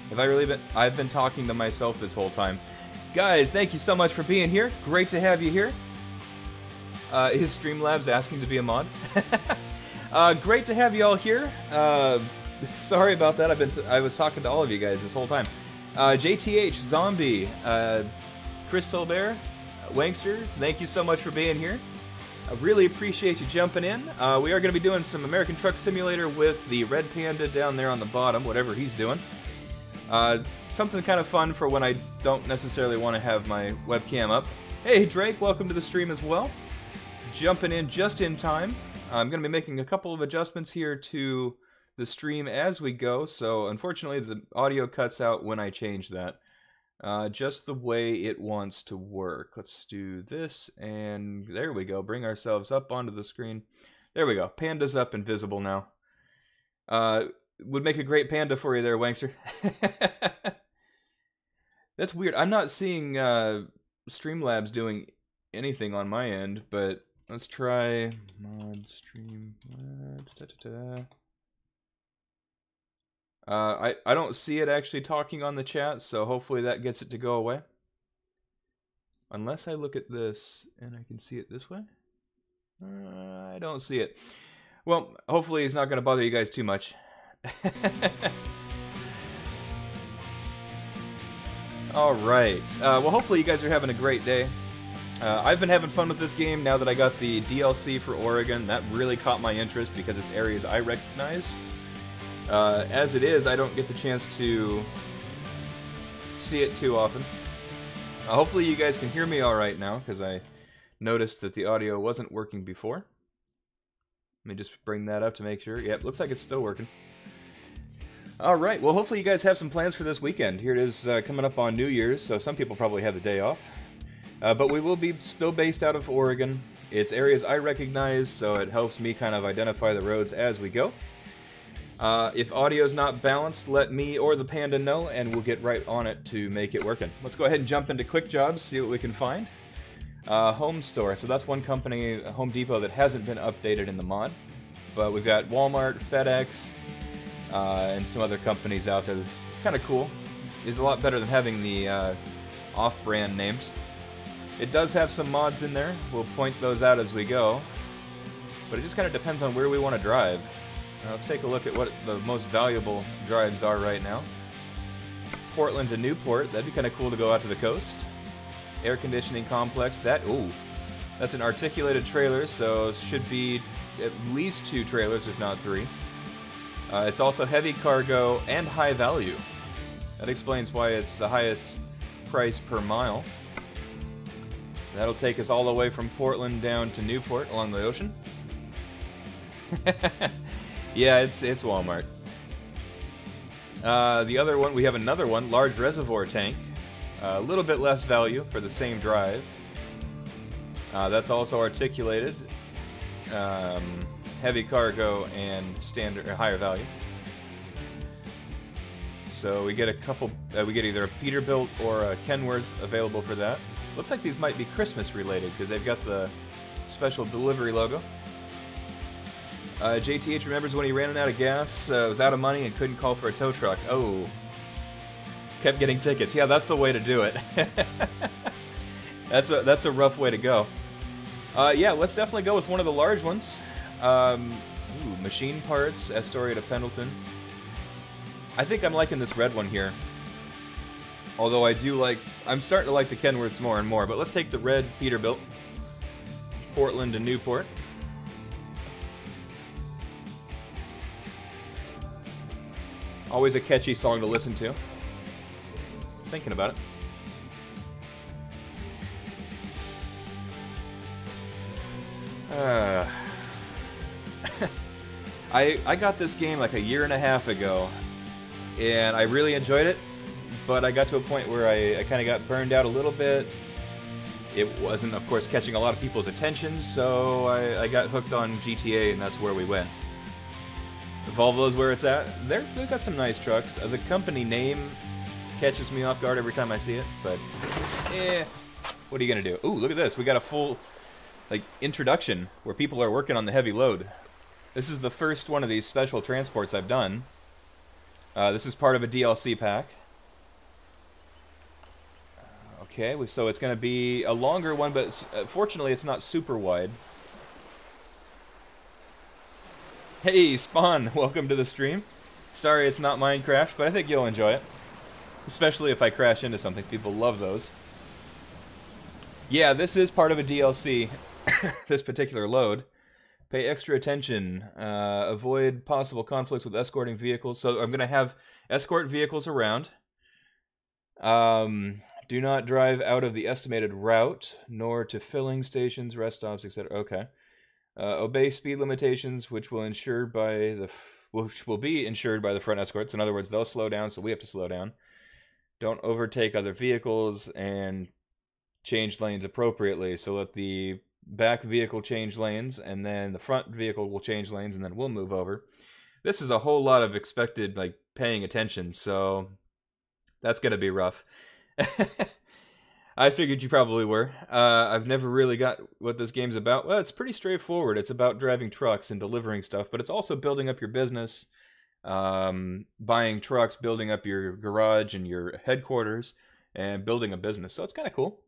Have I really been? I've been talking to myself this whole time. Guys, thank you so much for being here. Great to have you here. Is Streamlabs asking to be a mod? Great to have you all here. Sorry about that. I was talking to all of you guys this whole time. JTH, Zombie, Crystal Bear, Wangster, thank you so much for being here. I really appreciate you jumping in. We are going to be doing some American Truck Simulator with the red panda down there on the bottom, whatever he's doing. Something kind of fun for when I don't necessarily want to have my webcam up. Hey Drake, welcome to the stream as well. Jumping in just in time. I'm going to be making a couple of adjustments here to the stream as we go, so unfortunately the audio cuts out when I change that. Just the way it wants to work. Let's do this, and there we go. Bring ourselves up onto the screen. There we go. Panda's up and visible now. Would make a great panda for you there, Wangster. That's weird. I'm not seeing Streamlabs doing anything on my end, but let's try mod stream. I don't see it actually talking on the chat, so hopefully that gets it to go away. Unless I look at this and I can see it this way. I don't see it. Well, hopefully it's not going to bother you guys too much. Alright, well hopefully you guys are having a great day. I've been having fun with this game now that I got the DLC for Oregon. That really caught my interest because it's areas I recognize. As it is, I don't get the chance to see it too often. Hopefully you guys can hear me alright now, because I noticed that the audio wasn't working before. Let me just bring that up to make sure. Yep, looks like it's still working. Alright, well hopefully you guys have some plans for this weekend. Here it is coming up on New Year's, so some people probably have the day off. But we will be still based out of Oregon. It's areas I recognize, so it helps me kind of identify the roads as we go. If audio's not balanced, let me or the Panda know, and we'll get right on it to make it working. Let's go ahead and jump into Quick Jobs, see what we can find. Home Store, so that's one company, Home Depot, that hasn't been updated in the mod. But we've got Walmart, FedEx, and some other companies out there that's kind of cool. It's a lot better than having the off-brand names. It does have some mods in there. We'll point those out as we go. But it just kind of depends on where we want to drive. Now let's take a look at what the most valuable drives are right now. Portland to Newport, that'd be kind of cool to go out to the coast. Air conditioning complex, that's an articulated trailer, so it should be at least 2 trailers, if not 3. It's also heavy cargo and high value. That explains why it's the highest price per mile. That'll take us all the way from Portland down to Newport along the ocean. Yeah, it's Walmart. The other one, we have another one, large reservoir tank. A little bit less value for the same drive. That's also articulated. heavy cargo, and standard or higher value. So we get a couple. We get either a Peterbilt or a Kenworth available for that. Looks like these might be Christmas related because they've got the special delivery logo. JTH remembers when he ran out of gas, was out of money, and couldn't call for a tow truck. Oh. Kept getting tickets. Yeah, that's the way to do it. That's a rough way to go. Yeah, let's definitely go with one of the large ones. Machine parts, Astoria to Pendleton. I think I'm liking this red one here. Although I'm starting to like the Kenworths more and more, but let's take the red Peterbilt. Portland to Newport. Always a catchy song to listen to. Just thinking about it. I got this game like a year and a half ago, and I really enjoyed it, but I got to a point where I kind of got burned out a little bit. It wasn't, of course, catching a lot of people's attention, so I got hooked on GTA, and that's where we went. Volvo's where it's at. They've got some nice trucks. The company name catches me off guard every time I see it, but what are you gonna do? Ooh, look at this. We got a full introduction where people are working on the heavy load. This is the first one of these special transports I've done. This is part of a DLC pack. Okay, so it's gonna be a longer one, but fortunately it's not super wide. Hey, Spawn, welcome to the stream. Sorry it's not Minecraft, but I think you'll enjoy it. Especially if I crash into something. People love those. Yeah, this is part of a DLC, this particular load. Pay extra attention. Avoid possible conflicts with escorting vehicles. So I'm going to have escort vehicles around. Do not drive out of the estimated route, nor to filling stations, rest stops, etc. Okay. Obey speed limitations, which will be ensured by the front escorts. In other words, they'll slow down, so we have to slow down. Don't overtake other vehicles and change lanes appropriately. So let the back vehicle change lanes, and then the front vehicle will change lanes, and then we'll move over. This is a whole lot of expected paying attention, so that's gonna be rough. I figured you probably were. I've never really got what this game's about. Well, it's pretty straightforward. It's about driving trucks and delivering stuff, but it's also building up your business, buying trucks, building up your garage and your headquarters, and building a business. So it's kind of cool.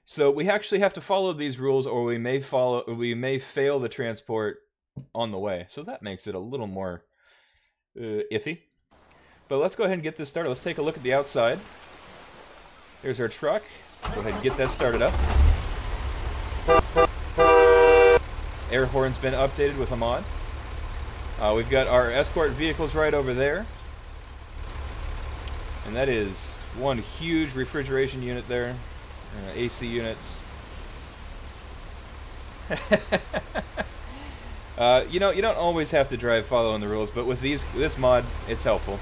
So we actually have to follow these rules, or we may fail the transport on the way. So that makes it a little more iffy. But let's go ahead and get this started. Let's take a look at the outside. Here's our truck. Go ahead and get that started up. Air horn's been updated with a mod. We've got our escort vehicles right over there. And that is one huge refrigeration unit there. AC units. You know, you don't always have to drive following the rules, but with this mod, it's helpful.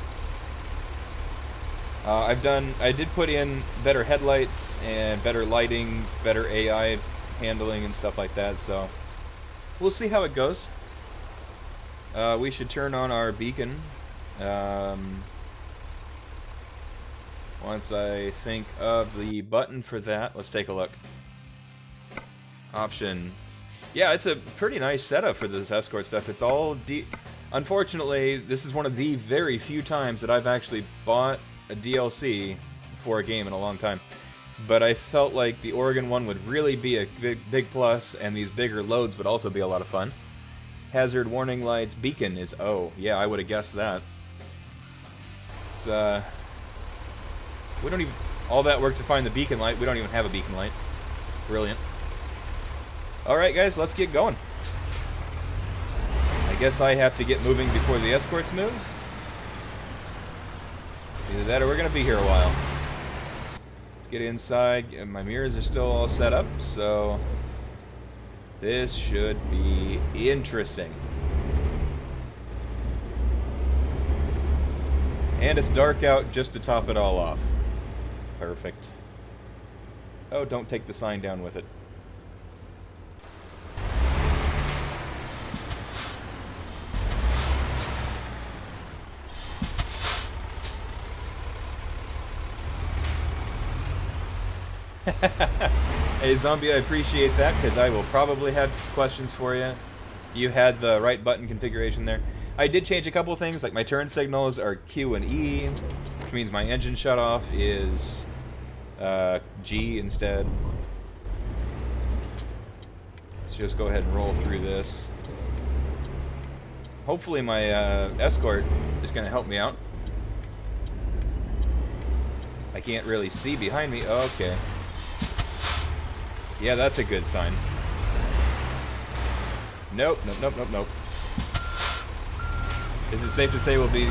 I did put in better headlights and better lighting, better AI handling and stuff like that, so we'll see how it goes. We should turn on our beacon. Once I think of the button for that, let's take a look. Option. Yeah, it's a pretty nice setup for this escort stuff. It's all Unfortunately, this is one of the very few times that I've actually bought a DLC for a game in a long time. But I felt like the Oregon one would really be a big plus, and these bigger loads would also be a lot of fun. Hazard warning lights, beacon is O. Yeah, I would have guessed that. It's we don't even all that work to find the beacon light. We don't even have a beacon light. Brilliant. Alright guys, let's get going. I guess I have to get moving before the escorts move. Either that or we're gonna be here a while. Let's get inside. My mirrors are still all set up, so this should be interesting. And it's dark out just to top it all off. Perfect. Oh, don't take the sign down with it. Hey, Zombie, I appreciate that, because I will probably have questions for you. You had the right button configuration there. I did change a couple of things, like my turn signals are Q and E, which means my engine shutoff is G instead. Let's just go ahead and roll through this. Hopefully my escort is going to help me out. I can't really see behind me. Okay. Yeah, that's a good sign. Nope, nope, nope, nope, nope. Is it safe to say we'll be...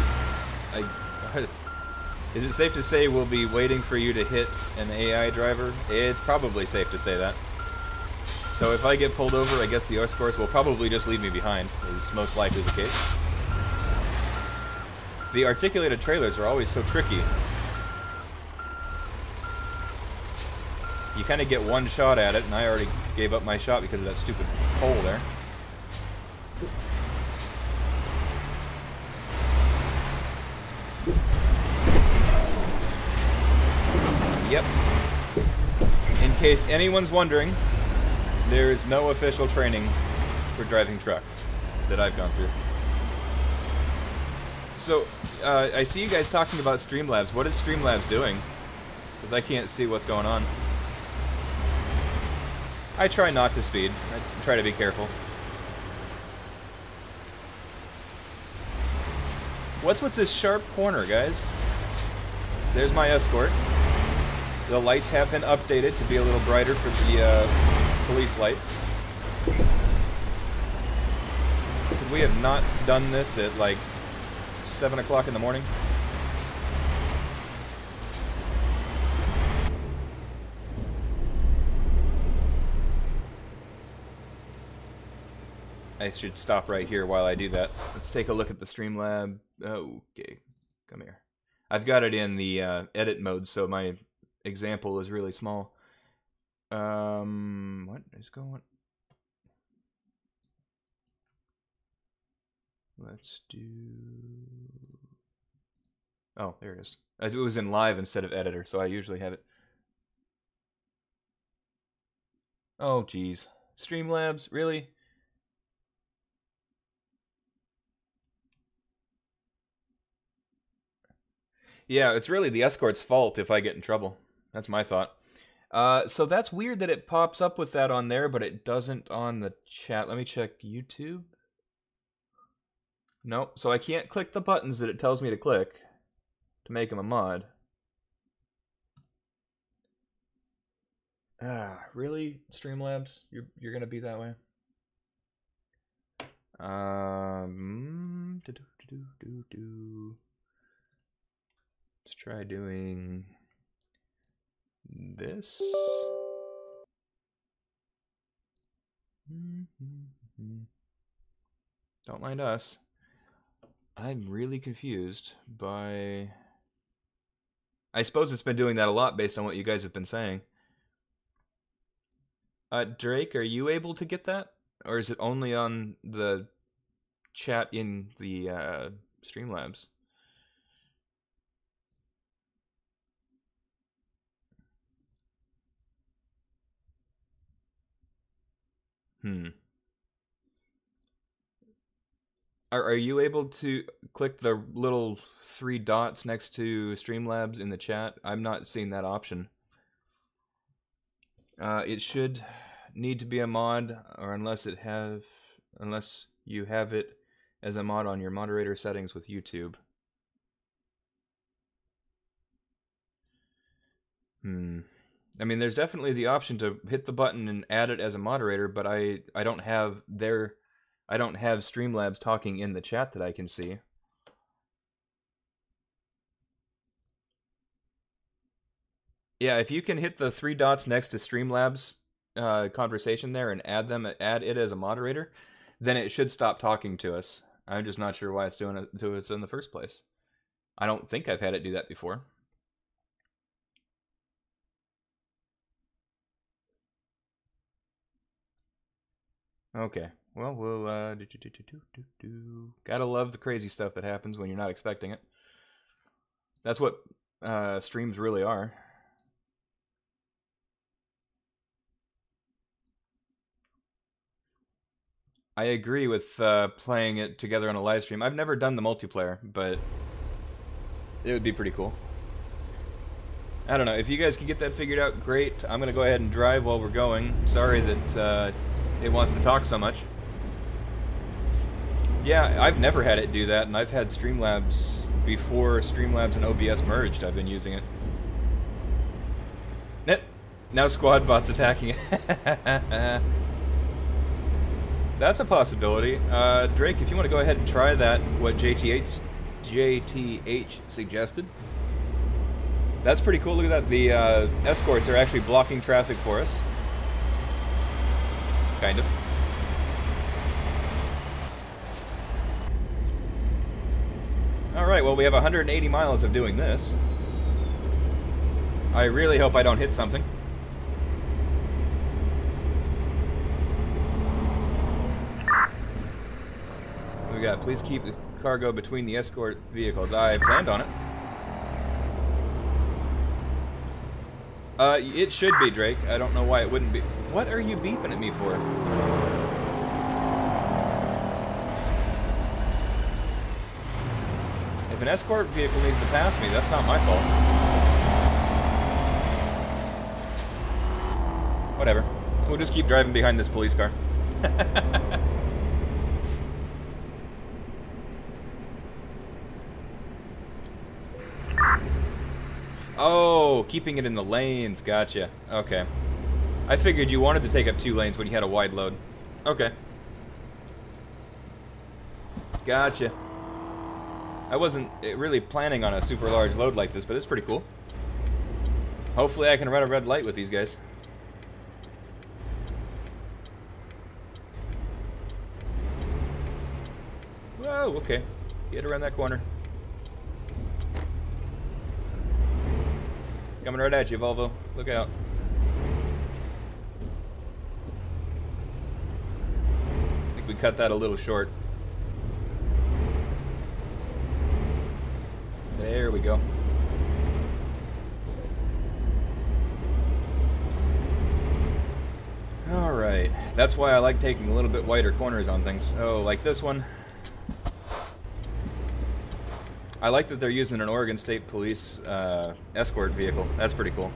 Is it safe to say we'll be waiting for you to hit an AI driver? It's probably safe to say that. So if I get pulled over, I guess the escorts will probably just leave me behind, is most likely the case. The articulated trailers are always so tricky. You kind of get one shot at it, and I already gave up my shot because of that stupid pole there. Yep. In case anyone's wondering, there is no official training for driving truck that I've gone through. So, I see you guys talking about Streamlabs. What is Streamlabs doing? Because I can't see what's going on. I try not to speed. I try to be careful. What's with this sharp corner, guys? There's my escort. The lights have been updated to be a little brighter for the police lights. Could we have not done this at like 7 o'clock in the morning? I should stop right here while I do that. Let's take a look at the Streamlab. Okay, come here. I've got it in the edit mode, so my example is really small. What is going? Let's do... Oh, there it is. It was in live instead of editor, so I usually have it. Oh, geez. Streamlabs, really? Yeah, it's really the escort's fault if I get in trouble. That's my thought. So that's weird that it pops up with that on there, but it doesn't on the chat. Let me check YouTube. Nope, so I can't click the buttons that it tells me to click to make them a mod. Really, Streamlabs? You're gonna be that way? Let's try doing this. Don't mind us. I'm really confused by... I suppose it's been doing that a lot based on what you guys have been saying. Drake, are you able to get that? Or is it only on the chat in the Streamlabs? Are you able to click the little 3 dots next to Streamlabs in the chat? I'm not seeing that option. It should need to be a mod, or unless you have it as a mod on your moderator settings with YouTube. I mean, there's definitely the option to hit the button and add it as a moderator, but I don't have Streamlabs talking in the chat that I can see. Yeah, if you can hit the 3 dots next to Streamlabs conversation there and add it as a moderator, then it should stop talking to us. I'm just not sure why it's doing it to us in the first place. I don't think I've had it do that before. Okay, well, we'll, gotta love the crazy stuff that happens when you're not expecting it. That's what streams really are. I agree with playing it together on a live stream. I've never done the multiplayer, but it would be pretty cool. I don't know. If you guys can get that figured out, great. I'm going to go ahead and drive while we're going. Sorry that it wants to talk so much. Yeah, I've never had it do that, and I've had Streamlabs before Streamlabs and OBS merged. I've been using it. Now squad bots attacking it. That's a possibility. Drake, if you want to go ahead and try that, what JTH suggested. That's pretty cool. Look at that. The escorts are actually blocking traffic for us. Kind of. Alright, well, we have 180 miles of doing this. I really hope I don't hit something. We got, please keep the cargo between the escort vehicles. I planned on it. It should be, Drake. I don't know why it wouldn't be. What are you beeping at me for? If an escort vehicle needs to pass me, that's not my fault. Whatever. We'll just keep driving behind this police car. Oh, keeping it in the lanes. Gotcha. Okay. I figured you wanted to take up 2 lanes when you had a wide load. Okay. Gotcha. I wasn't really planning on a super large load like this, but it's pretty cool. Hopefully I can run a red light with these guys. Whoa, okay. Get around that corner. Coming right at you, Volvo. Look out. I think we cut that a little short. There we go. Alright. That's why I like taking a little bit wider corners on things. Oh, like this one. I like that they're using an Oregon State Police escort vehicle. That's pretty cool.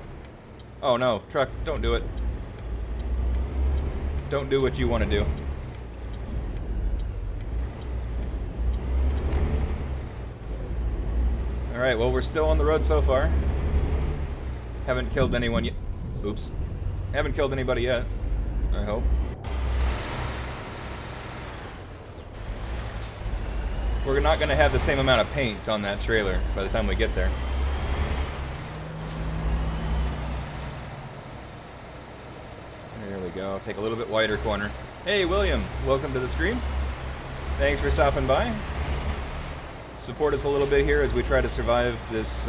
Oh no, truck, don't do it. Don't do what you want to do. Alright, well, we're still on the road so far. Haven't killed anyone yet. Oops. Haven't killed anybody yet, I hope. We're not going to have the same amount of paint on that trailer by the time we get there. There we go. Take a little bit wider corner. Hey, William. Welcome to the stream. Thanks for stopping by. Support us a little bit here as we try to survive this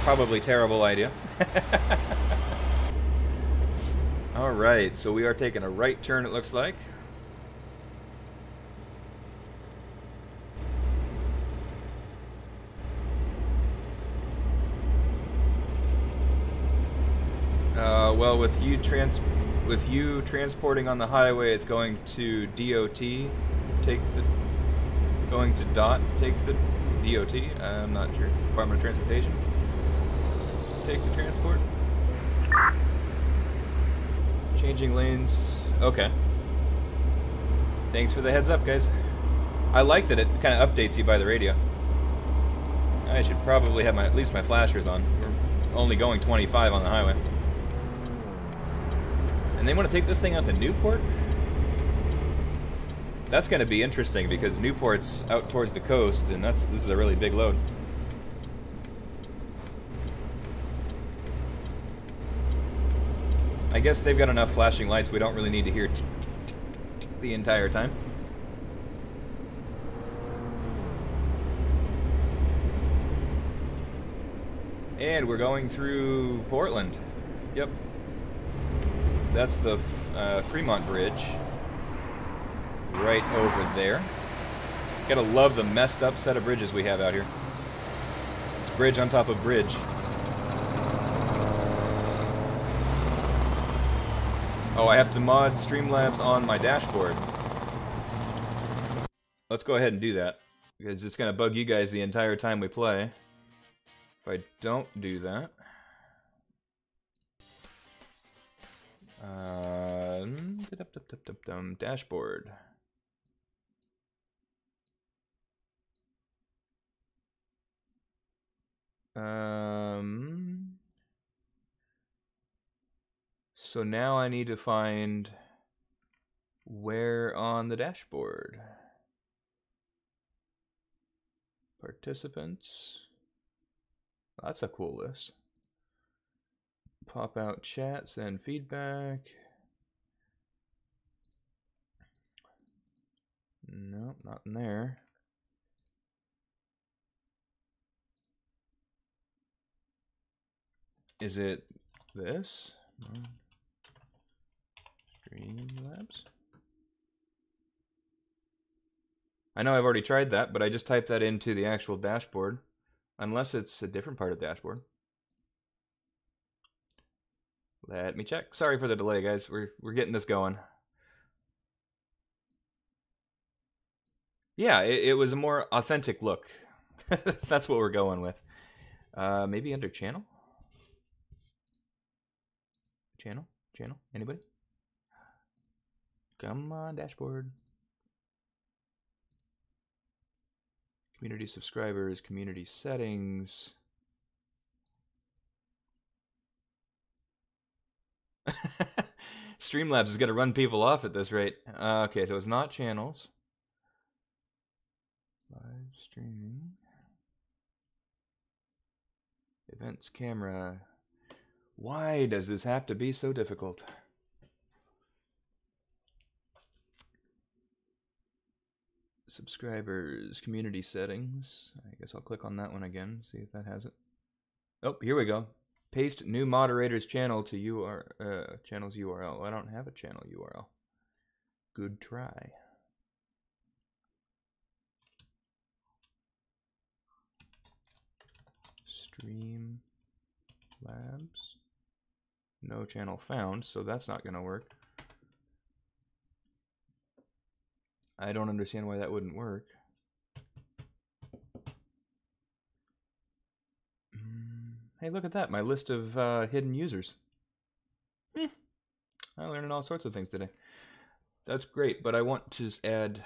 probably terrible idea. Alright, so we are taking a right turn, it looks like. Well, with you transporting on the highway, it's going to DOT. Going to DOT. Take the DOT. I'm not sure. Department of Transportation. Take the transport. Changing lanes. Okay. Thanks for the heads up, guys. I like that it kind of updates you by the radio. I should probably have at least my flashers on. We're only going 25 on the highway. And they want to take this thing out to Newport? That's going to be interesting because Newport's out towards the coast, and this is a really big load. I guess they've got enough flashing lights we don't really need to hear the entire time. And we're going through Portland. Yep. That's the Fremont Bridge. Right over there. Gotta love the messed up set of bridges we have out here. It's bridge on top of bridge. Oh, I have to mod Streamlabs on my dashboard. Let's go ahead and do that, because it's going to bug you guys the entire time we play. If I don't do that... dashboard. So now I need to find where on the dashboard. Participants. That's a cool list. Pop out chat, send feedback. Nope, not in there. Is it this? No. Streamlabs? I know I've already tried that, but I just typed that into the actual dashboard. Unless it's a different part of the dashboard. Let me check. Sorry for the delay, guys. We're getting this going. Yeah, it was a more authentic look. That's what we're going with. Maybe under channel? Channel? Anybody? Come on, dashboard. Community subscribers, community settings. Streamlabs is going to run people off at this rate. Okay, so it's not channels. Live streaming. Events camera. Why does this have to be so difficult? Subscribers, community settings. I guess I'll click on that one again, see if that has it. Oh, here we go. Paste new moderator's channel to channel's URL. I don't have a channel URL. Good try. Streamlabs. No channel found, so that's not going to work. I don't understand why that wouldn't work. Hey, look at that, my list of hidden users. I learned all sorts of things today. That's great, but I want to add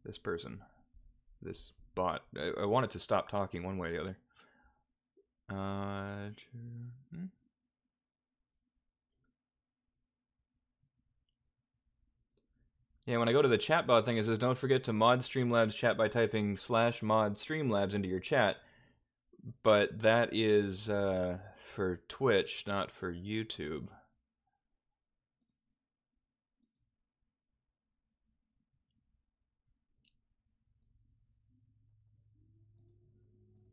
this person, this bot. I want it to stop talking one way or the other. Yeah, when I go to the chatbot thing, it says don't forget to mod Streamlabs chat by typing /mod Streamlabs into your chat. But that is for Twitch, not for YouTube.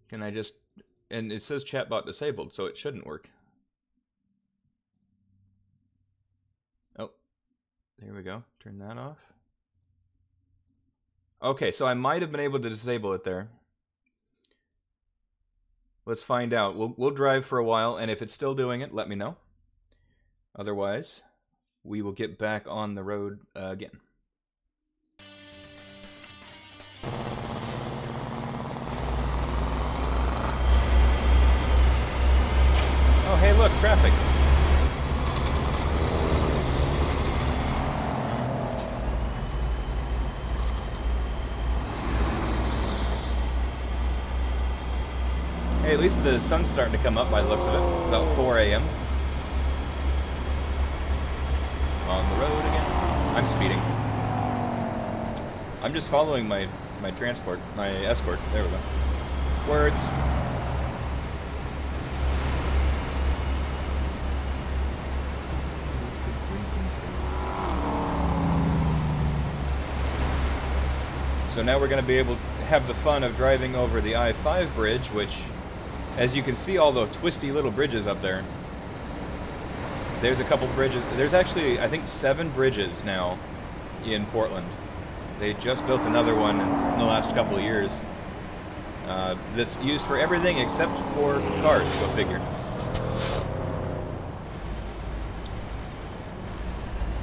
Can I just... And it says chatbot disabled, so it shouldn't work. Oh, there we go. Turn that off. Okay, so I might have been able to disable it there. Let's find out. We'll drive for a while, and if it's still doing it, let me know. Otherwise, we will get back on the road again. Oh, hey, look, traffic. Hey, at least the sun's starting to come up by the looks of it. About 4 a.m. On the road again. I'm speeding. I'm just following my transport, my escort. There we go. Words. So now we're going to be able to have the fun of driving over the I-5 bridge, which... As you can see all the twisty little bridges up there. There's a couple bridges. There's actually, I think, 7 bridges now in Portland. They just built another one in the last couple of years. That's used for everything except for cars, go figure.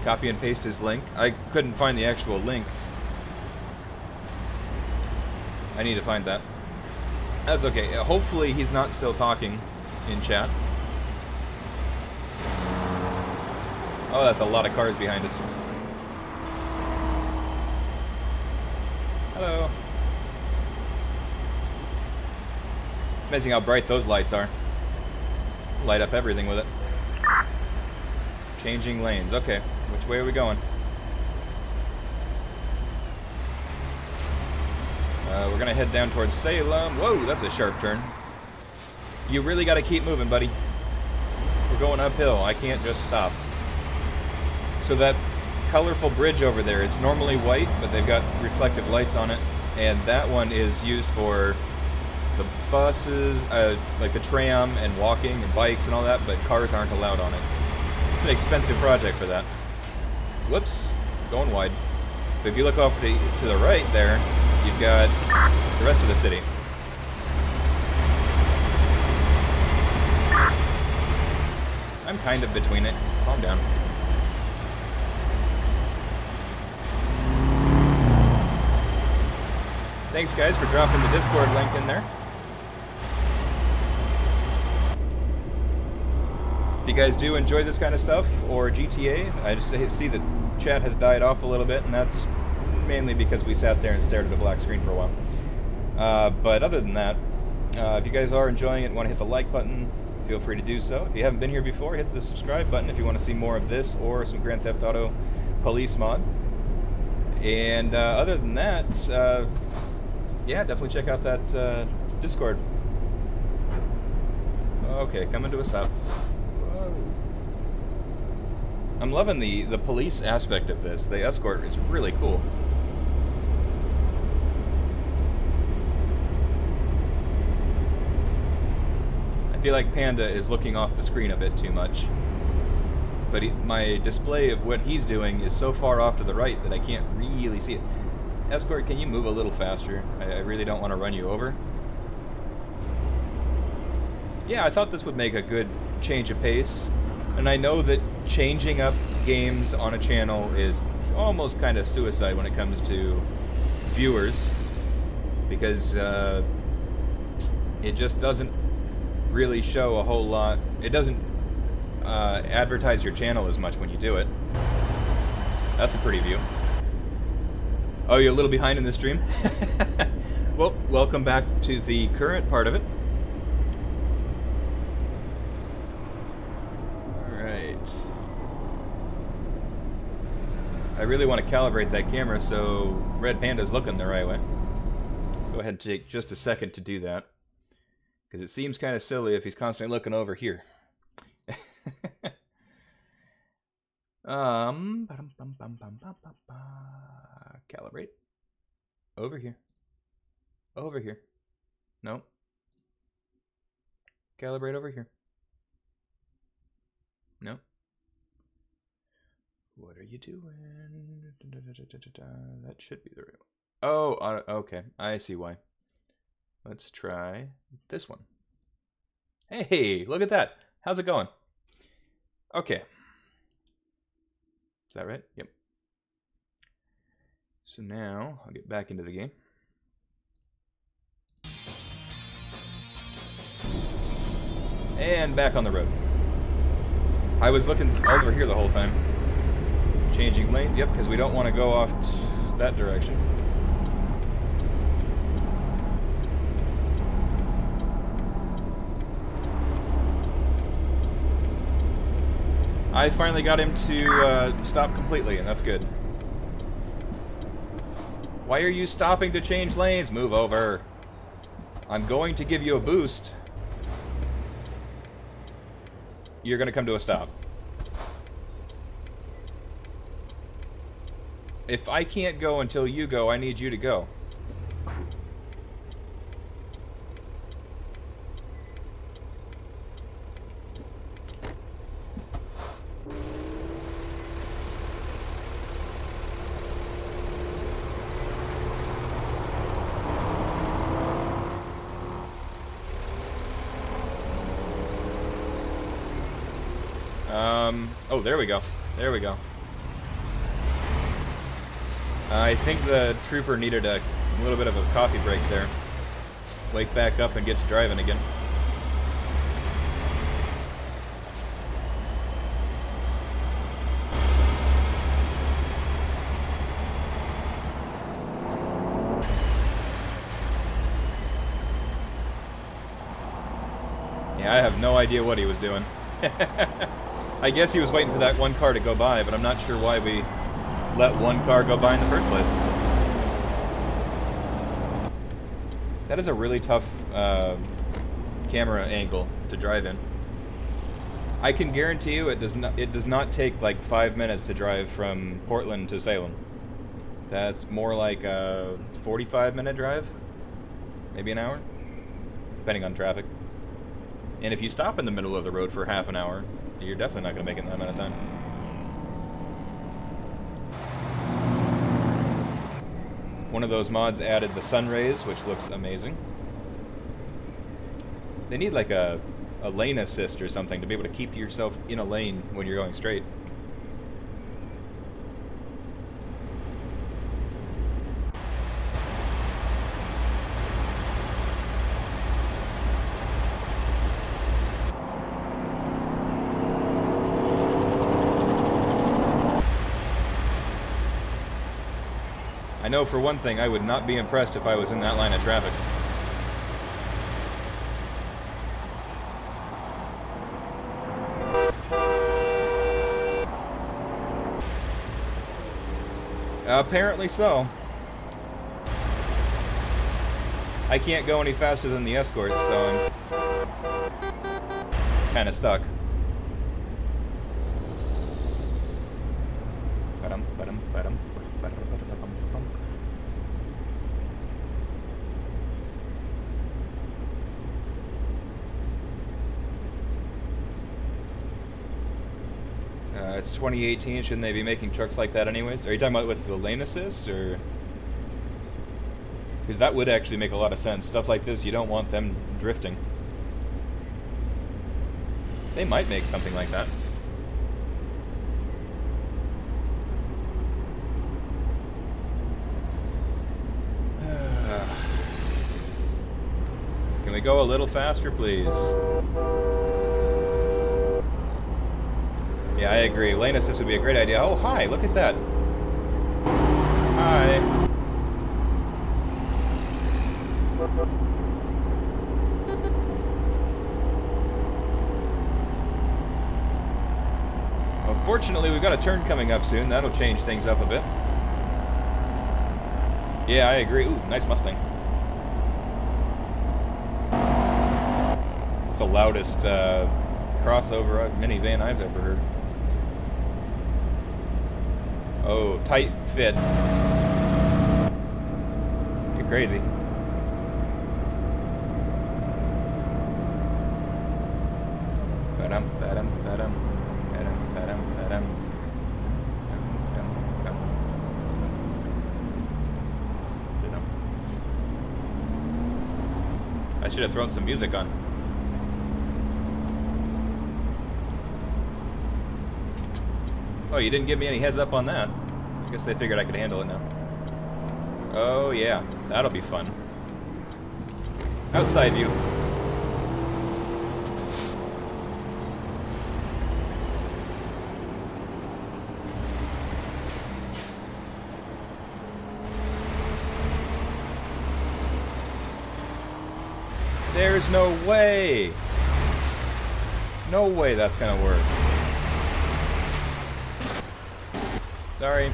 Copy and paste his link. I couldn't find the actual link. I need to find that. That's okay. Hopefully he's not still talking in chat. Oh, that's a lot of cars behind us. Hello. Amazing how bright those lights are. Light up everything with it. Changing lanes. Okay, which way are we going? We're gonna head down towards Salem. Whoa, that's a sharp turn. You really gotta keep moving, buddy. We're going uphill. I can't just stop. So that colorful bridge over there, it's normally white, but they've got reflective lights on it. And that one is used for the buses, like the tram and walking and bikes and all that, but cars aren't allowed on it. It's an expensive project for that. Whoops, going wide. But if you look off to the right there, you've got the rest of the city. I'm kind of between it. Calm down. Thanks, guys, for dropping the Discord link in there. If you guys do enjoy this kind of stuff, or GTA, I just see that chat has died off a little bit, and that's mainly because we sat there and stared at a black screen for a while. But other than that, if you guys are enjoying it and want to hit the like button, feel free to do so. If you haven't been here before, hit the subscribe button if you want to see more of this or some Grand Theft Auto Police mod. And other than that, yeah, definitely check out that Discord. Okay, coming to a stop. Whoa. I'm loving the police aspect of this. The escort is really cool. I feel like Panda is looking off the screen a bit too much. But my display of what he's doing is so far off to the right that I can't really see it. Escort, can you move a little faster? I really don't want to run you over. Yeah, I thought this would make a good change of pace. And I know that changing up games on a channel is almost kind of suicide when it comes to viewers. Because it just doesn't really show a whole lot. It doesn't advertise your channel as much when you do it. That's a pretty view. Oh, you're a little behind in the stream? Well, welcome back to the current part of it. Alright. I really want to calibrate that camera so Red Panda's looking the right way. Go ahead and take just a second to do that. Because it seems kind of silly if he's constantly looking over here. Calibrate. Over here. Over here. No. Calibrate over here. No. What are you doing? That should be the real. Oh, okay. I see why. Let's try this one. Hey, look at that. How's it going? Okay. Is that right? Yep. So now, I'll get back into the game. And back on the road. I was looking over here the whole time. Changing lanes, yep, because we don't want to go off that direction. I finally got him to stop completely, and that's good. Why are you stopping to change lanes? Move over. I'm going to give you a boost. You're going to come to a stop. If I can't go until you go, I need you to go. Oh, there we go. There we go. I think the trooper needed a little bit of a coffee break there. Wake back up and get to driving again. Yeah, I have no idea what he was doing. I guess he was waiting for that one car to go by, but I'm not sure why we let one car go by in the first place. That is a really tough camera angle to drive in. I can guarantee you it does not take like 5 minutes to drive from Portland to Salem. That's more like a 45-minute drive, maybe an hour, depending on traffic. And if you stop in the middle of the road for half an hour, you're definitely not going to make it in that amount of time. One of those mods added the sun rays, which looks amazing. They need like a lane assist or something to be able to keep yourself in a lane when you're going straight. I know for one thing, I would not be impressed if I was in that line of traffic. Apparently so. I can't go any faster than the escort, so I'm kind of stuck. It's 2018, shouldn't they be making trucks like that anyways? Are you talking about with the lane assist, or...? Because that would actually make a lot of sense. Stuff like this, you don't want them drifting. They might make something like that. Can we go a little faster, please? Yeah, I agree. Lane assist would be a great idea. Oh, hi, look at that. Hi. Well, fortunately, we've got a turn coming up soon. That'll change things up a bit. Yeah, I agree. Ooh, nice Mustang. It's the loudest crossover minivan I've ever heard. Oh, tight fit. You're crazy. Ba-dum, ba-dum, ba-dum, ba-dum, ba-dum, ba-dum. I should have thrown some music on. Oh, you didn't give me any heads up on that. I guess they figured I could handle it now. Oh yeah, that'll be fun. Outside view. There's no way! No way that's gonna work. Sorry.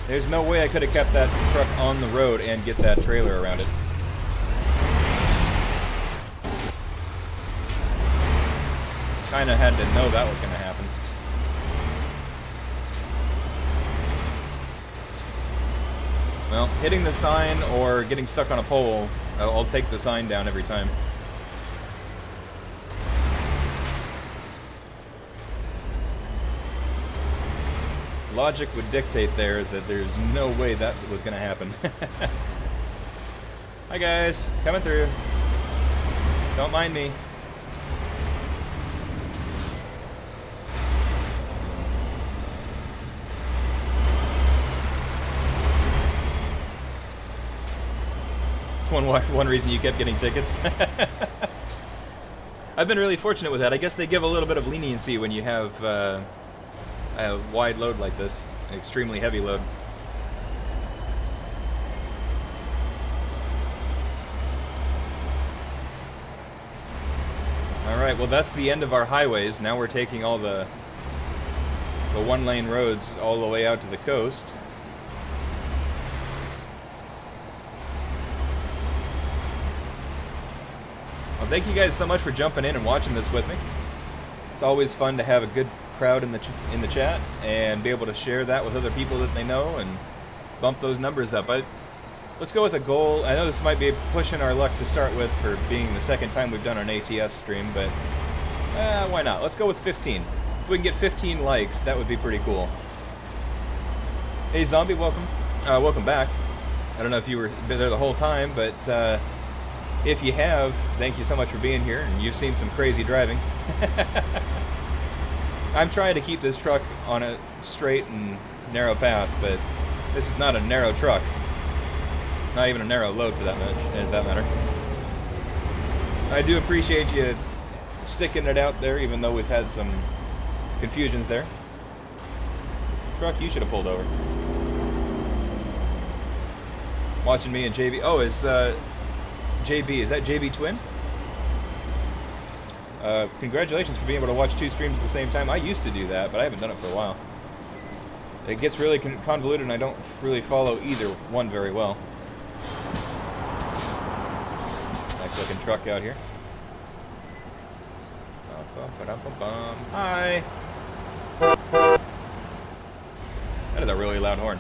There's no way I could have kept that truck on the road and get that trailer around it. Kinda had to know that was gonna happen. Well, hitting the sign or getting stuck on a pole, I'll take the sign down every time. Logic would dictate there that there's no way that was gonna happen. Hi guys, coming through. Don't mind me. one reason you kept getting tickets. I've been really fortunate with that. I guess they give a little bit of leniency when you have a wide load like this, an extremely heavy load. Alright, well that's the end of our highways. Now we're taking all the one-lane roads all the way out to the coast. Well, thank you guys so much for jumping in and watching this with me. It's always fun to have a good crowd in the chat and be able to share that with other people that they know and bump those numbers up. Let's go with a goal. I know this might be pushing our luck to start with for being the second time we've done an ATS stream, but why not? Let's go with 15. If we can get 15 likes, that would be pretty cool. Hey Zombie, welcome. Welcome back. I don't know if you were there the whole time, but if you have, thank you so much for being here, and you've seen some crazy driving. I'm trying to keep this truck on a straight and narrow path, but this is not a narrow truck. Not even a narrow load for that matter. I do appreciate you sticking it out there, even though we've had some confusions there. Truck, you should have pulled over. Watching me and JB. Oh, is JB, is that JB Twin? Congratulations for being able to watch 2 streams at the same time. I used to do that, but I haven't done it for a while. It gets really convoluted and I don't really follow either one very well. Nice looking truck out here. Hi! That is a really loud horn.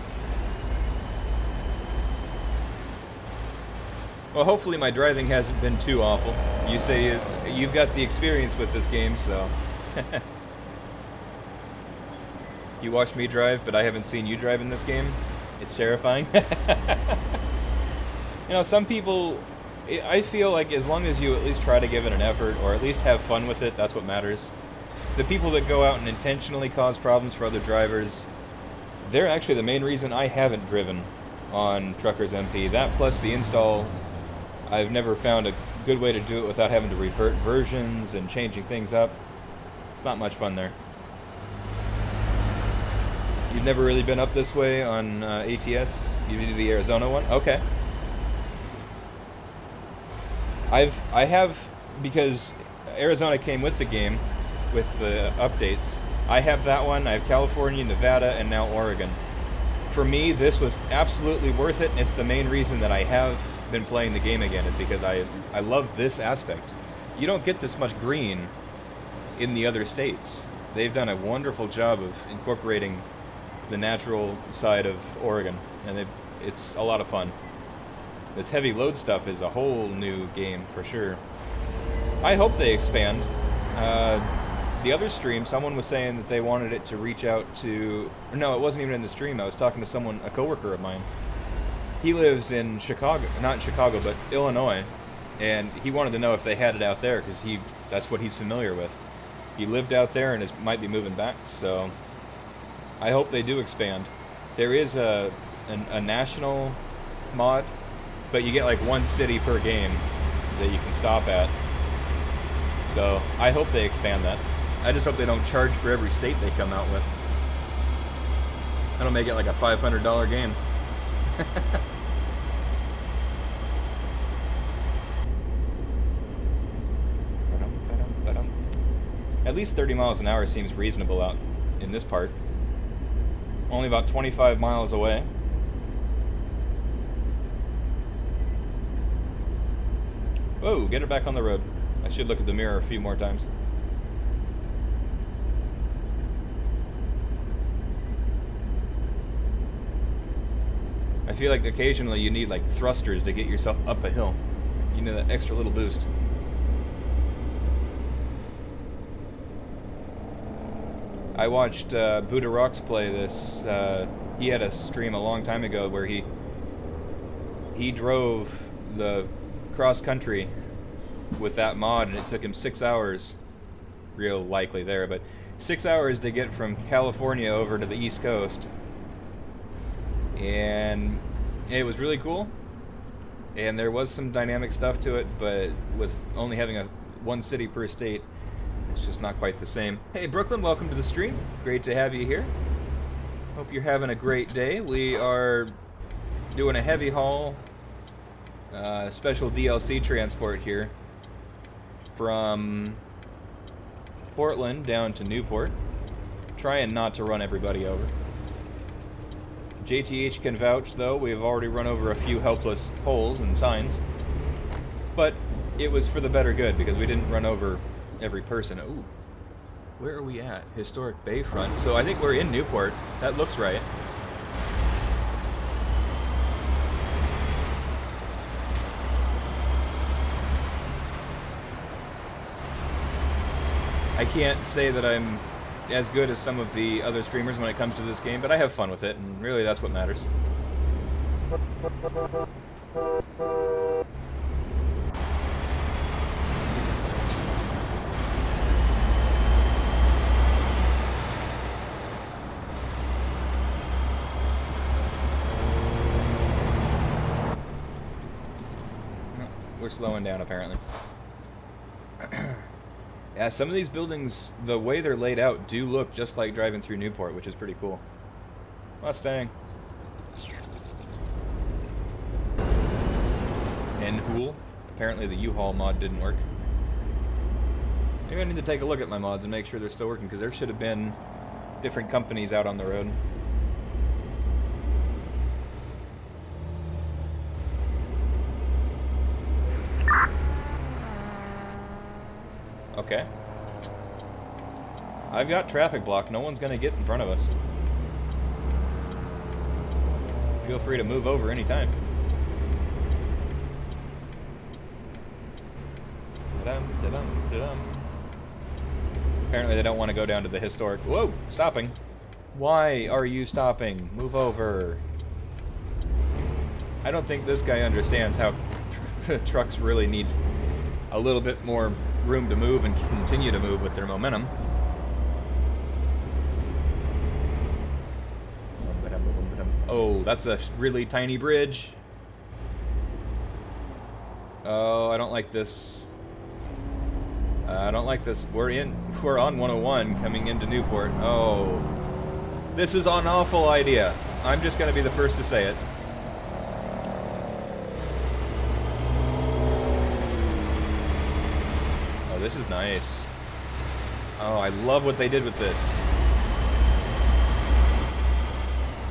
Well, hopefully my driving hasn't been too awful. You say you've got the experience with this game, so... You watch me drive, but I haven't seen you drive in this game. It's terrifying. You know, some people... I feel like as long as you at least try to give it an effort, or at least have fun with it, that's what matters. The people that go out and intentionally cause problems for other drivers, they're actually the main reason I haven't driven on Truckers MP. That plus the install... I've never found a good way to do it without having to revert versions and changing things up. Not much fun there. You've never really been up this way on ATS? You do the Arizona one? Okay. I have, because Arizona came with the game, with the updates. I have that one, I have California, Nevada, and now Oregon. For me, this was absolutely worth it, and it's the main reason that I have been playing the game again, is because I love this aspect. You don't get this much green in the other states. They've done a wonderful job of incorporating the natural side of Oregon, and it's a lot of fun. This heavy load stuff is a whole new game for sure. I hope they expand. The other stream, someone was saying that they wanted it to reach out to... No, it wasn't even in the stream. I was talking to someone, a coworker of mine. He lives in Chicago, not in Chicago, but Illinois, and he wanted to know if they had it out there, because that's what he's familiar with. He lived out there and might be moving back, so I hope they do expand. There is a national mod, but you get like 1 city per game that you can stop at. So I hope they expand that. I just hope they don't charge for every state they come out with. I don't make it like a $500 game. At least 30 miles an hour seems reasonable out in this part. Only about 25 miles away. Whoa, get her back on the road. I should look at the mirror a few more times. I feel like occasionally you need like thrusters to get yourself up a hill. You need that extra little boost. I watched Buddha Rocks play this. He had a stream a long time ago where he drove the cross country with that mod, and it took him 6 hours, real likely there, but 6 hours to get from California over to the East Coast. And it was really cool. And there was some dynamic stuff to it, but with only having one city per state, it's just not quite the same. Hey Brooklyn, welcome to the stream. Great to have you here. Hope you're having a great day. We are doing a heavy haul, special DLC transport here from Portland down to Newport. Trying not to run everybody over. JTH can vouch, though. We've already run over a few helpless poles and signs. But it was for the better good, because we didn't run over every person. Ooh. Where are we at? Historic Bayfront. So I think we're in Newport. That looks right. I can't say that I'm as good as some of the other streamers when it comes to this game, but I have fun with it, and really that's what matters. We're slowing down, apparently. Yeah, some of these buildings, the way they're laid out, do look just like driving through Newport, which is pretty cool. Mustang. N-Hool. Apparently the U-Haul mod didn't work. Maybe I need to take a look at my mods and make sure they're still working, because there should have been different companies out on the road. Okay. I've got traffic blocked. No one's gonna get in front of us. Feel free to move over anytime. Apparently they don't want to go down to the historic... Whoa! Stopping! Why are you stopping? Move over. I don't think this guy understands how trucks really need a little bit more room to move and continue to move with their momentum. Oh, that's a really tiny bridge. Oh, I don't like this. I don't like this. We're on 101 coming into Newport. Oh, this is an awful idea. I'm just gonna be the first to say it. Oh, this is nice. Oh, I love what they did with this.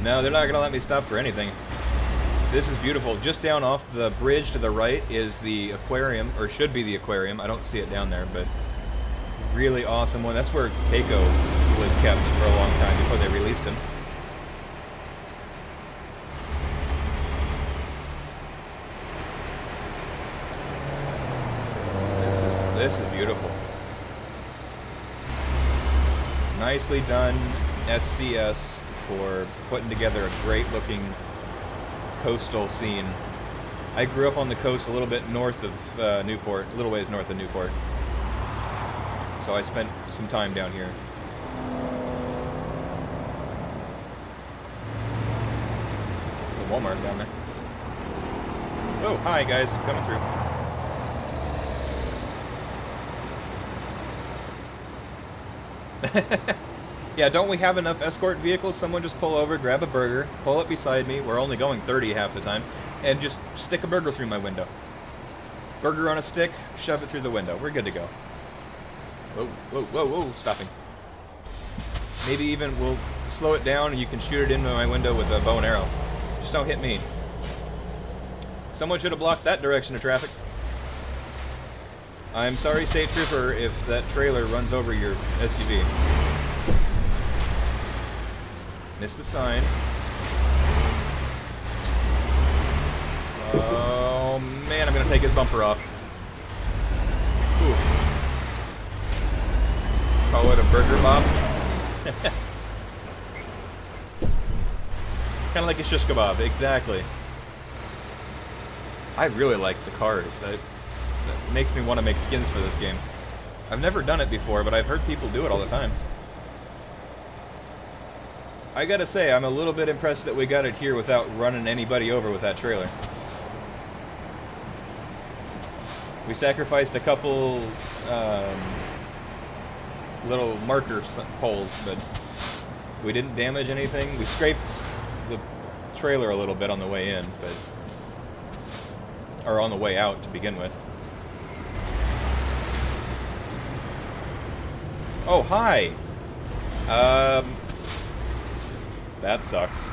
No, they're not gonna let me stop for anything. This is beautiful. Just down off the bridge to the right is the aquarium, or should be the aquarium. I don't see it down there, but really awesome one. That's where Keiko was kept for a long time before they released him. This is beautiful. Nicely done, SCS, for putting together a great looking coastal scene. I grew up on the coast a little bit north of Newport, a little ways north of Newport. So I spent some time down here. The Walmart down there. Oh, hi guys, coming through. Yeah, don't we have enough escort vehicles? Someone just pull over, grab a burger, pull up beside me, we're only going 30 half the time, and just stick a burger through my window. Burger on a stick, shove it through the window. We're good to go. Whoa, whoa, whoa, whoa, stopping. Maybe even we'll slow it down and you can shoot it into my window with a bow and arrow. Just don't hit me. Someone should have blocked that direction of traffic. I'm sorry, State Trooper, if that trailer runs over your SUV. Missed the sign. Oh man, I'm gonna take his bumper off. Ooh. Call it a burger bob. Kinda like a shish kebab, exactly. I really like the cars. That makes me want to make skins for this game. I've never done it before, but I've heard people do it all the time. I gotta say, I'm a little bit impressed that we got it here without running anybody over with that trailer. We sacrificed a couple little marker poles, but we didn't damage anything. We scraped the trailer a little bit on the way in, but... or on the way out to begin with. Oh, hi! That sucks.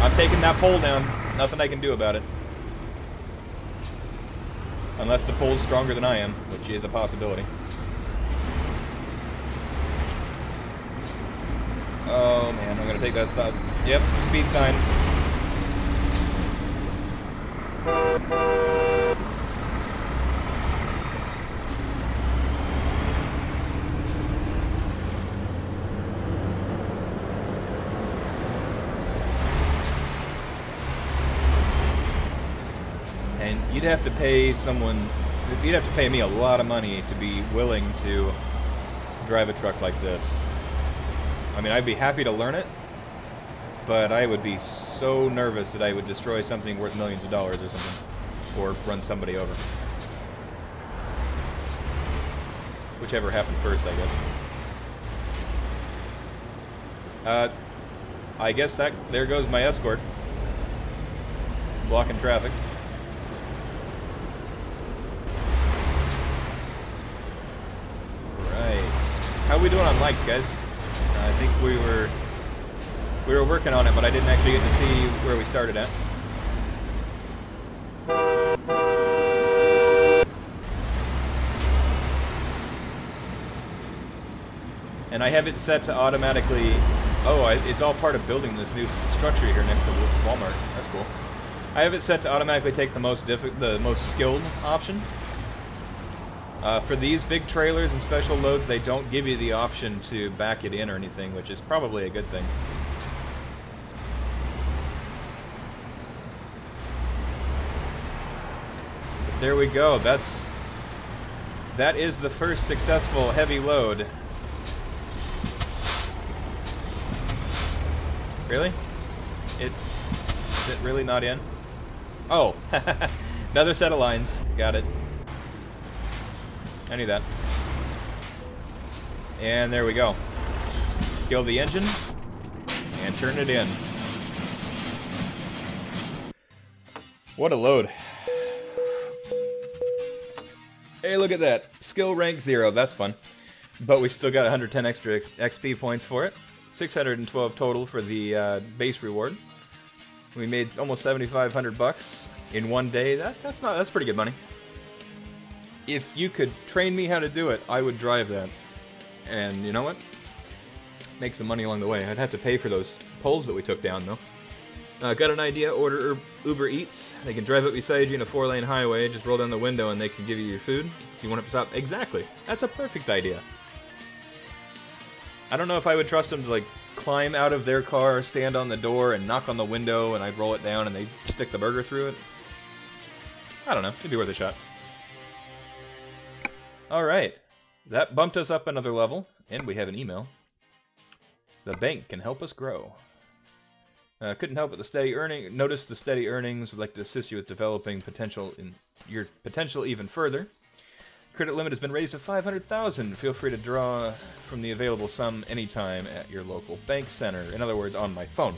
I'm taking that pole down. Nothing I can do about it. Unless the pole's stronger than I am, which is a possibility. Oh man, I'm gonna take that stop. Yep, speed sign. And you'd have to pay someone, you'd have to pay me a lot of money to be willing to drive a truck like this. I mean, I'd be happy to learn it, but I would be so nervous that I would destroy something worth millions of dollars or something. Or run somebody over. Whichever happened first, I guess. I guess that, there goes my escort. Blocking traffic. Right. How are we doing on likes, guys? I think we were working on it, but I didn't actually get to see where we started at. And I have it set to automatically... Oh, it's all part of building this new structure here next to Walmart. That's cool. I have it set to automatically take the most skilled option. For these big trailers and special loads, they don't give you the option to back it in or anything, which is probably a good thing. But there we go. That is the first successful heavy load. Really? Is it really not in? Oh, another set of lines. Got it. I knew that. And there we go. Kill the engines and turn it in. What a load. Hey, look at that. Skill rank 0. That's fun. But we still got 110 extra XP points for it. 612 total for the base reward. We made almost 7,500 bucks in one day. That's pretty good money. If you could train me how to do it, I would drive that. And you know what? Make some money along the way. I'd have to pay for those poles that we took down, though. Got an idea? Order Uber Eats. They can drive up beside you in a 4-lane highway. Just roll down the window and they can give you your food. If you want to stop. Exactly. That's a perfect idea. I don't know if I would trust them to, like, climb out of their car, stand on the door, and knock on the window, and I'd roll it down and they stick the burger through it. I don't know. It'd be worth a shot. Alright, that bumped us up another level, and we have an email. The bank can help us grow. Couldn't help but the steady earning. Notice the steady earnings. Would like to assist you with developing your potential even further. Credit limit has been raised to 500,000. Feel free to draw from the available sum anytime at your local bank center. In other words, on my phone.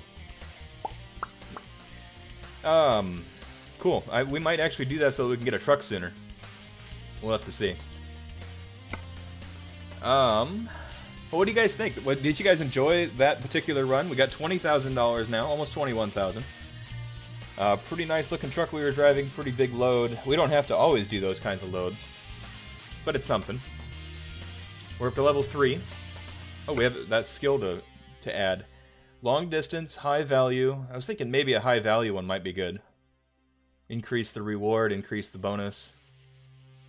Cool. We might actually do that so that we can get a truck sooner. We'll have to see. What do you guys think? Did you guys enjoy that particular run? We got $20,000 now, almost $21,000. Pretty nice looking truck we were driving, pretty big load. We don't have to always do those kinds of loads, but it's something. We're up to level 3. Oh, we have that skill to add. Long distance, high value. I was thinking maybe a high value one might be good. Increase the reward, increase the bonus.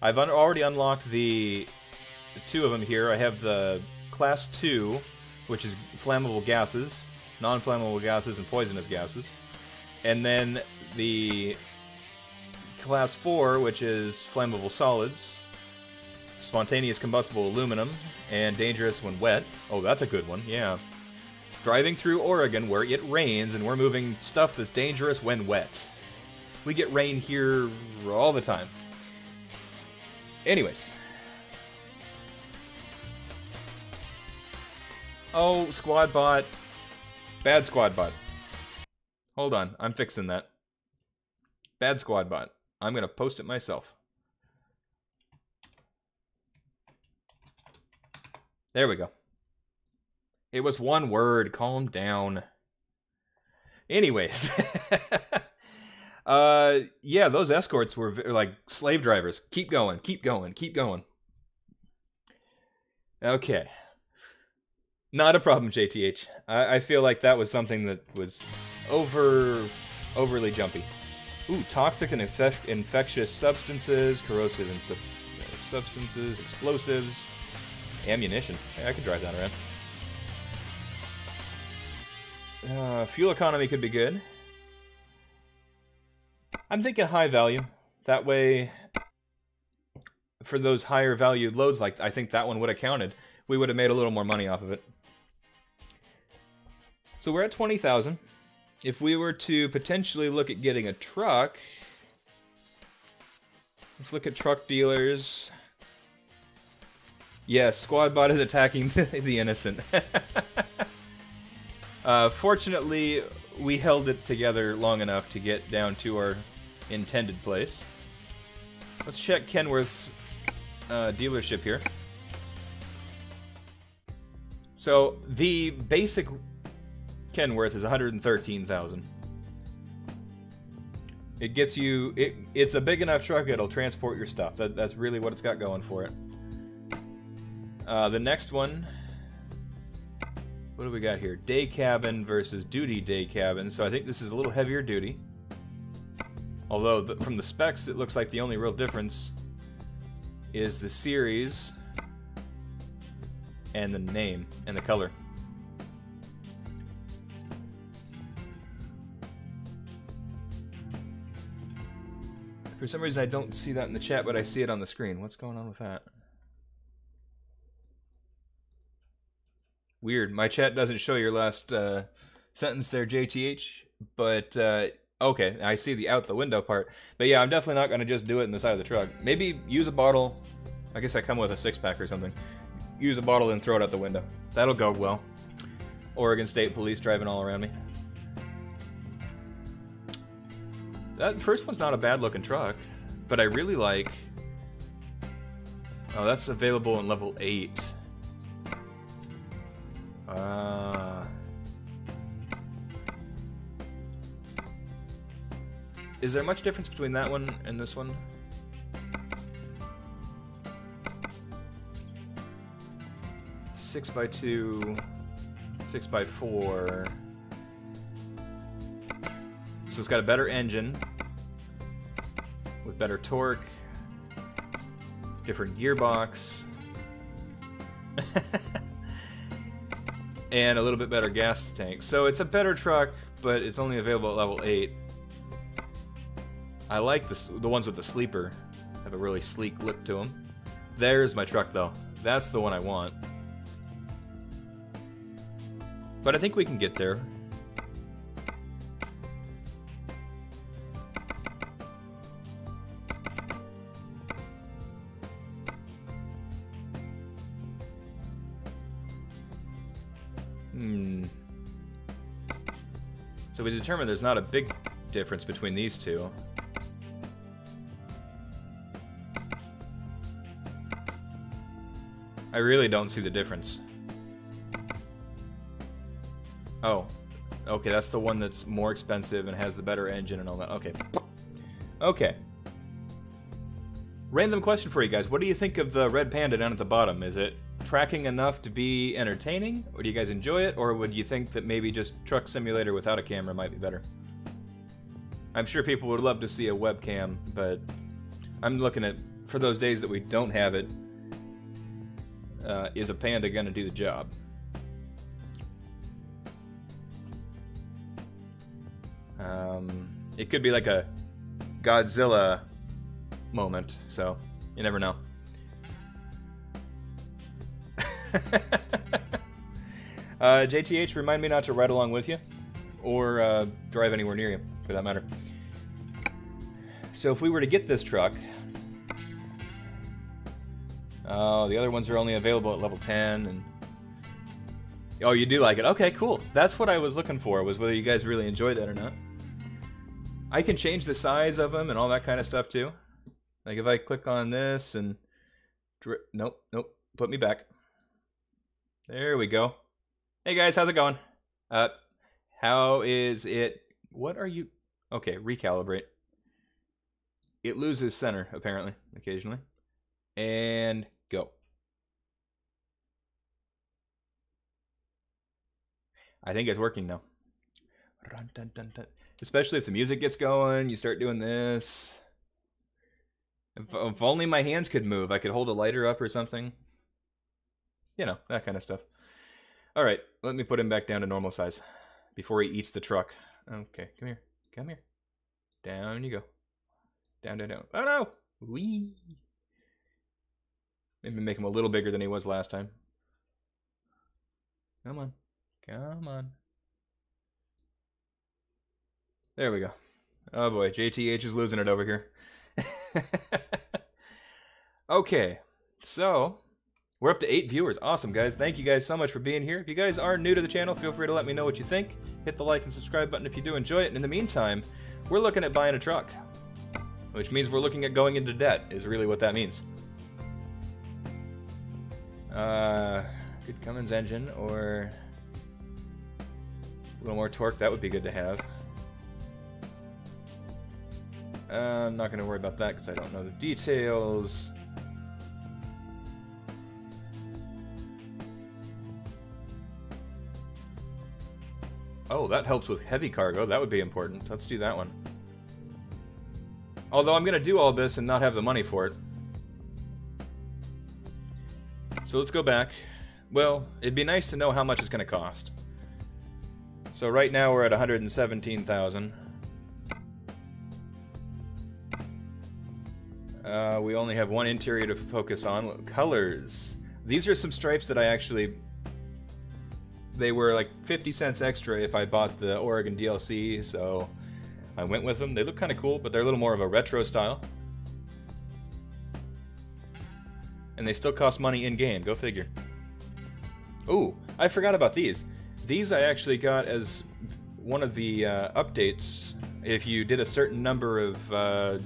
I've already unlocked the 2 of them here. I have the Class 2, which is flammable gases, non-flammable gases, and poisonous gases. And then the Class 4, which is flammable solids, spontaneous combustible aluminum, and dangerous when wet. Oh, that's a good one, yeah. Driving through Oregon where it rains, and we're moving stuff that's dangerous when wet. We get rain here all the time. Anyways. Oh, squad bot. Bad squad bot. Hold on, I'm fixing that. Bad squad bot. I'm gonna post it myself. There we go. It was one word, calm down. Anyways. Yeah, those escorts were like slave drivers. Keep going, keep going, keep going. Okay. Not a problem, JTH. I feel like that was something that was overly jumpy. Ooh, toxic and infectious substances, corrosive and substances, explosives, ammunition. Hey, I could drive that around. Fuel economy could be good. I'm thinking high value. That way, for those higher valued loads, like I think that one would have counted. We would have made a little more money off of it. So we're at 20,000. If we were to potentially look at getting a truck, let's look at truck dealers. Yes, squad bot is attacking the innocent. Fortunately, we held it together long enough to get down to our intended place. Let's check Kenworth's dealership here. So the basic Kenworth is 113,000. It gets you. It's a big enough truck. It'll transport your stuff. That's really what it's got going for it. The next one. What do we got here? Day cabin versus duty day cabin. So I think this is a little heavier duty. Although from the specs, it looks like the only real difference is the series and the name and the color. For some reason, I don't see that in the chat, but I see it on the screen. What's going on with that? Weird. My chat doesn't show your last sentence there, JTH. But, okay, I see the out the window part. But yeah, I'm definitely not going to just do it in the side of the truck. Maybe use a bottle. I guess I come with a 6-pack or something. Use a bottle and throw it out the window. That'll go well. Oregon State Police driving all around me. That first one's not a bad looking truck, but I really like... Oh, that's available in level 8. Is there much difference between that one and this one? Six by 2, 6 by 4. So it's got a better engine with better torque, different gearbox, and a little bit better gas tank. So it's a better truck, but it's only available at level 8. I like the ones with the sleeper. Have a really sleek look to them. There's my truck, though. That's the one I want. But I think we can get there. So we determined there's not a big difference between these two. I really don't see the difference. Oh. Okay, that's the one that's more expensive and has the better engine and all that. Okay. Okay. Random question for you guys. What do you think of the red panda down at the bottom? Is it tracking enough to be entertaining? Or do you guys enjoy it? Or would you think that maybe just Truck Simulator without a camera might be better? I'm sure people would love to see a webcam, but I'm looking at, for those days that we don't have it, is a panda gonna do the job? It could be like a Godzilla moment, so you never know. JTH, remind me not to ride along with you, or drive anywhere near you, for that matter. So if we were to get this truck, Oh, the other ones are only available at level 10, and... Oh, you do like it. Okay, cool. That's what I was looking for, was whether you guys really enjoy that or not. I can change the size of them and all that kind of stuff, too. Like, if I click on this and... Nope, nope. Put me back. There we go. Hey, guys, how's it going? How is it... What are you... Okay, recalibrate. It loses center, apparently, occasionally. And go. I think it's working now. Especially if the music gets going, you start doing this. If only my hands could move, I could hold a lighter up or something. You know, that kind of stuff. Alright, let me put him back down to normal size before he eats the truck. Okay, come here. Come here. Down you go. Down, down, down. Oh no! Whee! Maybe make him a little bigger than he was last time. Come on. Come on. There we go. Oh boy, JTH is losing it over here. Okay, so we're up to 8 viewers. Awesome, guys. Thank you guys so much for being here. If you guys are new to the channel, feel free to let me know what you think. Hit the like and subscribe button if you do enjoy it. And in the meantime, we're looking at buying a truck, which means we're looking at going into debt, is really what that means. Good Cummins engine, or a little more torque, that would be good to have. I'm not going to worry about that because I don't know the details. Oh, that helps with heavy cargo. That would be important. Let's do that one. Although I'm going to do all this and not have the money for it. So let's go back. Well, it'd be nice to know how much it's going to cost. So right now we're at 117,000. We only have one interior to focus on. Colors. These are some stripes that I actually... They were like 50 cents extra if I bought the Oregon DLC, so I went with them. They look kind of cool, but they're a little more of a retro style. And they still cost money in-game, go figure. Ooh, I forgot about these. These I actually got as one of the updates. If you did a certain number of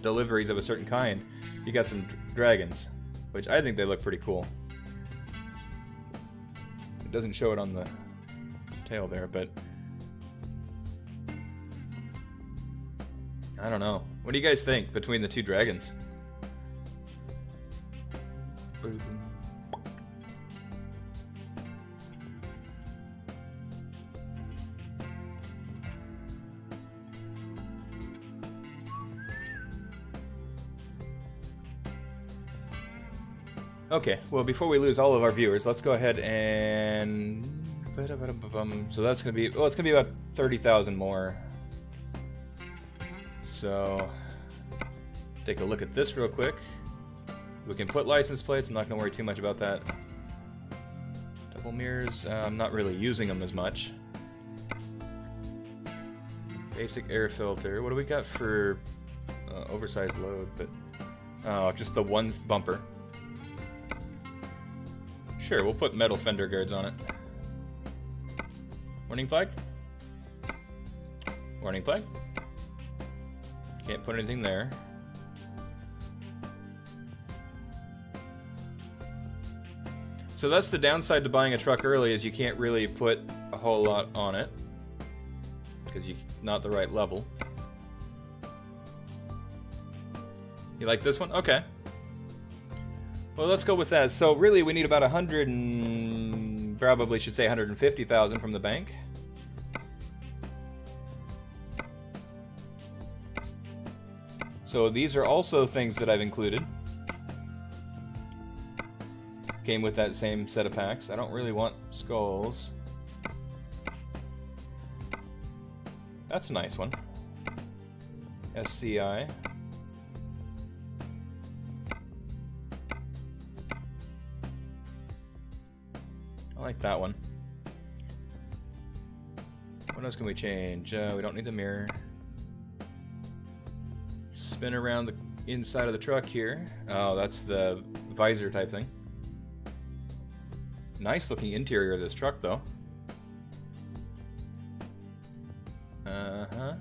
deliveries of a certain kind, you got some dragons, which I think they look pretty cool. It doesn't show it on the tail there, but I don't know. What do you guys think between the two dragons? Okay, well, before we lose all of our viewers, let's go ahead and... So that's going to be... Well, it's going to be about 30,000 more. So... Take a look at this real quick. We can put license plates. I'm not going to worry too much about that. Double mirrors. I'm not really using them as much. Basic air filter. What do we got for oversized load? But oh, just the one bumper. Sure, we'll put metal fender guards on it. Warning flag? Warning flag? Can't put anything there. So that's the downside to buying a truck early, is you can't really put a whole lot on it. Because you're not the right level. You like this one? Okay. Well, let's go with that. So really, we need about 100 and probably should say 150,000 from the bank. So these are also things that I've included. Came with that same set of packs. I don't really want skulls. That's a nice one. SCI. I like that one. What else can we change? We don't need the mirror. Spin around the inside of the truck here. Oh, that's the visor type thing. Nice looking interior of this truck, though. Uh-huh.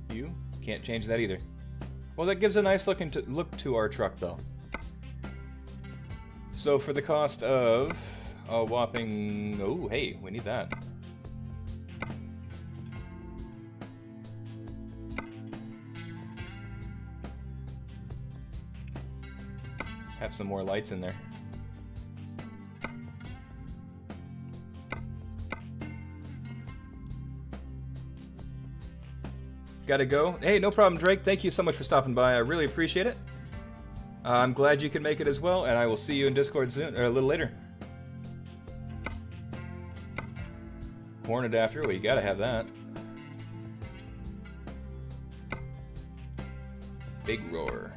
You can't change that either. Well, that gives a nice look to our truck, though. So for the cost of a whopping... Oh, hey, we need that. Have some more lights in there. Gotta go. Hey, no problem, Drake. Thank you so much for stopping by. I really appreciate it. I'm glad you can make it as well, and I will see you in Discord soon, or a little later. Horn adapter. Well, you gotta have that. Big roar.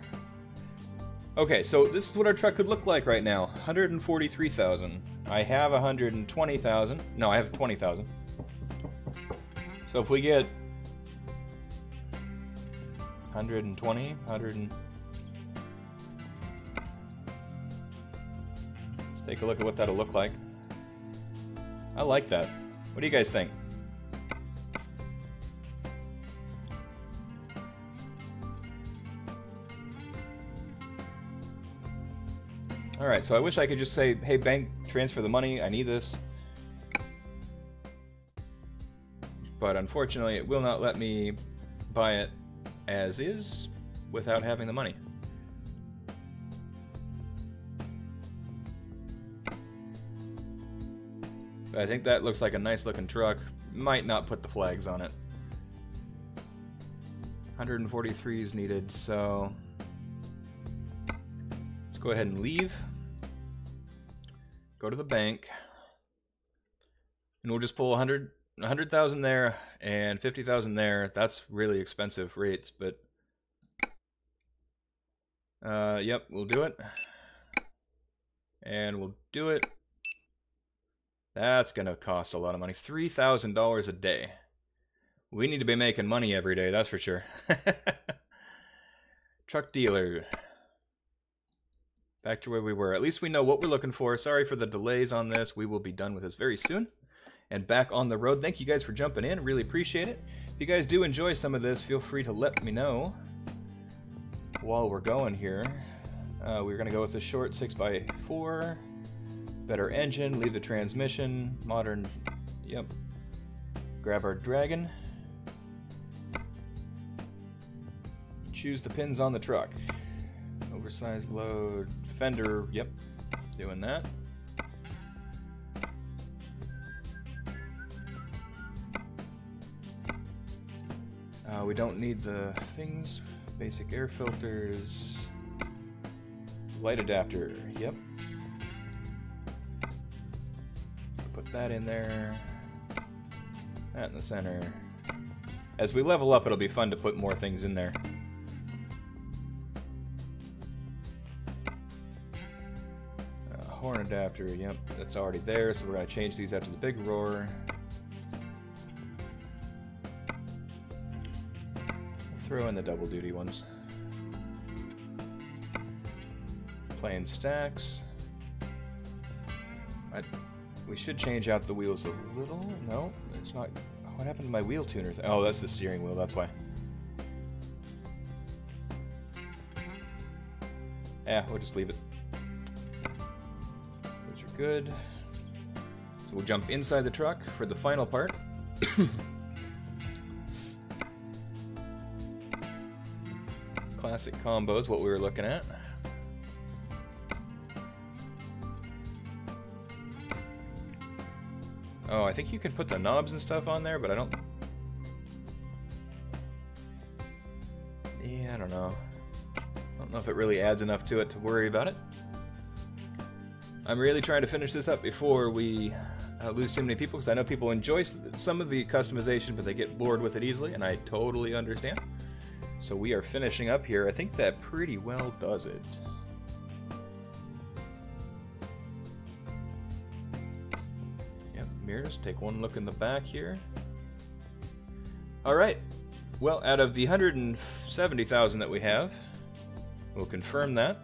Okay, so this is what our truck could look like right now. 143,000. I have 120,000. No, I have 20,000. So if we get 120, 100 and... Let's take a look at what that'll look like. I like that. What do you guys think? Alright, so I wish I could just say, hey, bank, transfer the money, I need this. But unfortunately, it will not let me buy it as is without having the money. But I think that looks like a nice looking truck. Might not put the flags on it. 143 is needed, so let's go ahead and leave. Go to the bank. And we'll just pull 100,000 there and 50,000 there. That's really expensive rates, but yep, we'll do it. And we'll do it. That's gonna cost a lot of money. $3,000 a day. We need to be making money every day, that's for sure. Truck dealer. Back to where we were. At least we know what we're looking for. Sorry for the delays on this. We will be done with this very soon. And back on the road. Thank you guys for jumping in. Really appreciate it. If you guys do enjoy some of this, feel free to let me know while we're going here. We're going to go with the short 6x4. Better engine. Leave the transmission. Modern. Yep. Grab our Dragon. Choose the pins on the truck. Oversized load. Fender. Yep. Doing that. We don't need the things. Basic air filters. Light adapter. Yep. Put that in there. That in the center. As we level up, it'll be fun to put more things in there. Horn adapter, yep, that's already there, so we're going to change these after the big roar. Throw in the double duty ones. Plain stacks. We should change out the wheels a little. No, it's not. What happened to my wheel tuners? Oh, that's the steering wheel, that's why. Yeah, we'll just leave it. Those are good. So we'll jump inside the truck for the final part. Classic combos, what we were looking at. Oh, I think you can put the knobs and stuff on there, but I don't... Yeah, I don't know. I don't know if it really adds enough to it to worry about it. I'm really trying to finish this up before we lose too many people, because I know people enjoy some of the customization, but they get bored with it easily, and I totally understand. So we are finishing up here. I think that pretty well does it. Yep, mirrors. Take one look in the back here. Alright. Well, out of the 170,000 that we have, we'll confirm that.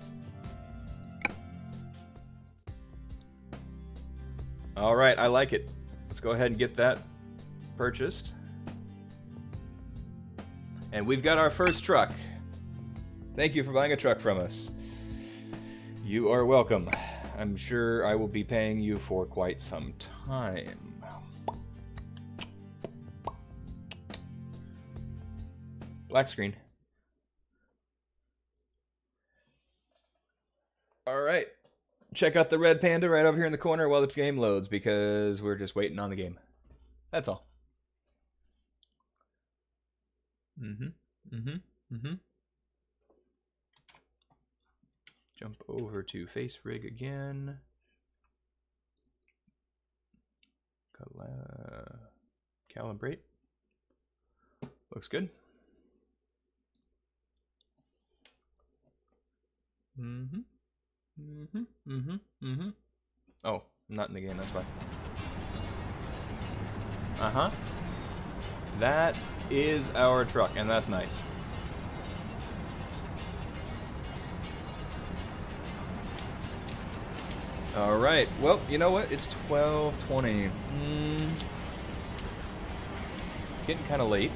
Alright, I like it. Let's go ahead and get that purchased. And we've got our first truck. Thank you for buying a truck from us. You are welcome. I'm sure I will be paying you for quite some time. Black screen. Alright. Check out the red panda right over here in the corner while the game loads, because we're just waiting on the game. That's all. Jump over to face rig again. Calibrate. Looks good. Oh, not in the game, that's why. That is our truck, and that's nice. Alright, well, you know what? It's 12:20. Getting kind of late.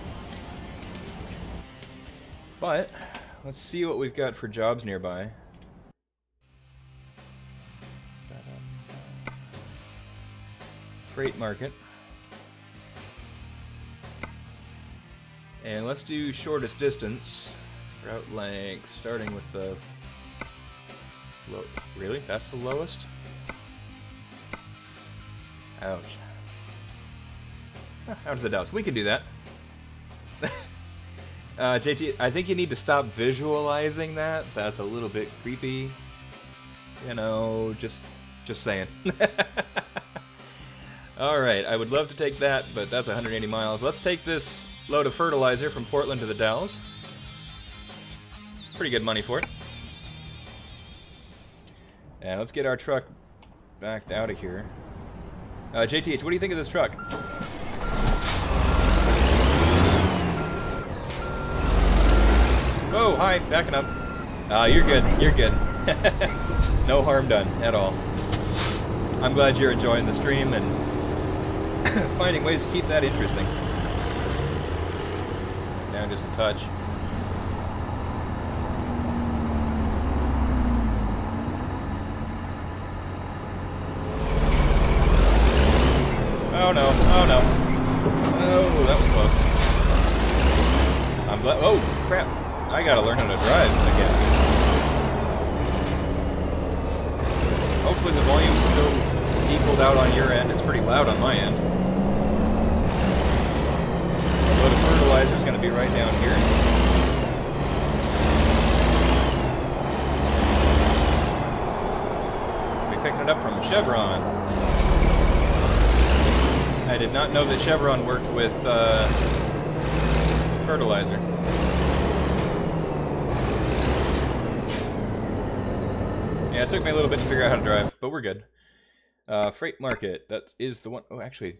But, let's see what we've got for jobs nearby. Freight market. And let's do shortest distance. Route length, starting with the... Really? That's the lowest? Ouch. Out of the Dalles. We can do that. JT, I think you need to stop visualizing that. That's a little bit creepy. You know, just saying. Alright, I would love to take that, but that's 180 miles. Let's take this load of fertilizer from Portland to the Dalles. Pretty good money for it. And let's get our truck backed out of here. JTH, what do you think of this truck? Oh, hi, backing up. You're good, you're good. No harm done at all. I'm glad you're enjoying the stream and finding ways to keep that interesting. Down just a touch. Oh no, oh no. Oh, that was close. I'm glad. Oh, crap. I gotta learn how to drive again. Hopefully the volume's still equaled out on your end. It's pretty loud on my end. The fertilizer's gonna be right down here. We'll be picking it up from Chevron. I did not know that Chevron worked with fertilizer. Yeah, it took me a little bit to figure out how to drive, but we're good. Freight market, that is the one. Oh, actually,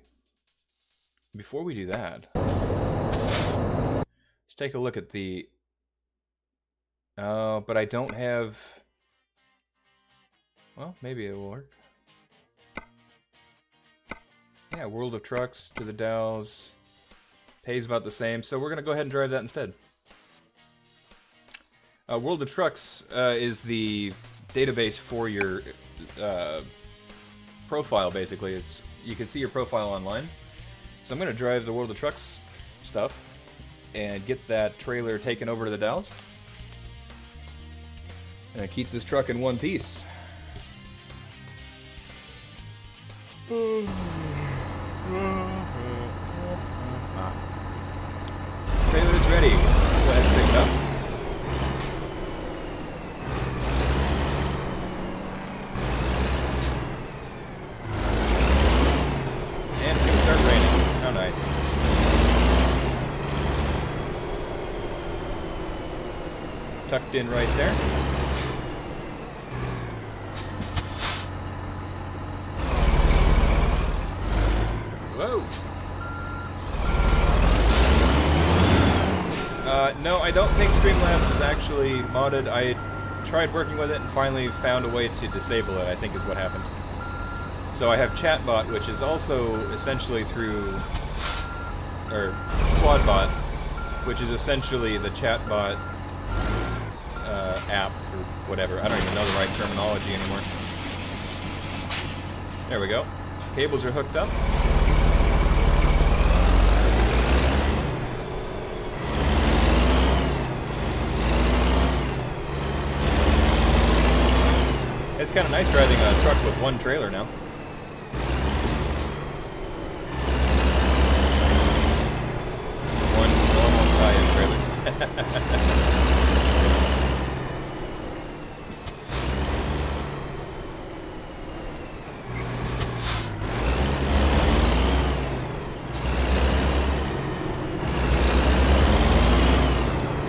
before we do that, let's take a look at the... Oh, but I don't have... Well, maybe it will work. Yeah, World of Trucks to the Dalles. Pays about the same, so we're going to go ahead and drive that instead. World of Trucks is the database for your profile, basically. You can see your profile online. So I'm going to drive the World of Trucks stuff and get that trailer taken over to the Dalles. And keep this truck in one piece. Trailer's ready. Go ahead and pick it up. And it's gonna start raining. How nice. Tucked in right there. Whoa! No, I don't think Streamlabs is actually modded. I tried working with it and finally found a way to disable it, I think is what happened. So I have chatbot, which is also essentially through, or squadbot, which is essentially the chatbot app or whatever. I don't even know the right terminology anymore. There we go. Cables are hooked up. It's kind of nice driving a truck with one trailer now. One size trailer.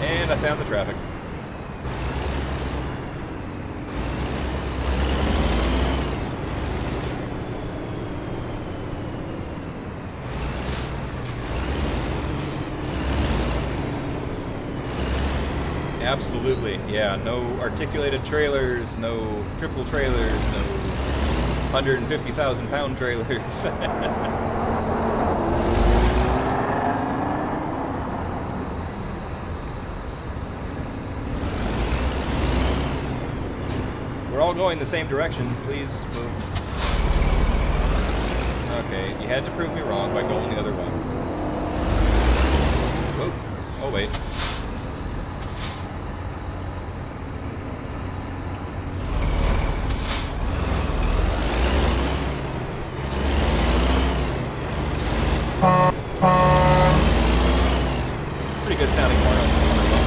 And I found the traffic. Absolutely, yeah. No articulated trailers, no triple trailers, no 150,000-pound trailers. We're all going the same direction. Please move. Okay, you had to prove me wrong by going the other way. Whoa. Oh, wait. Pretty good sounding horn on this one as well.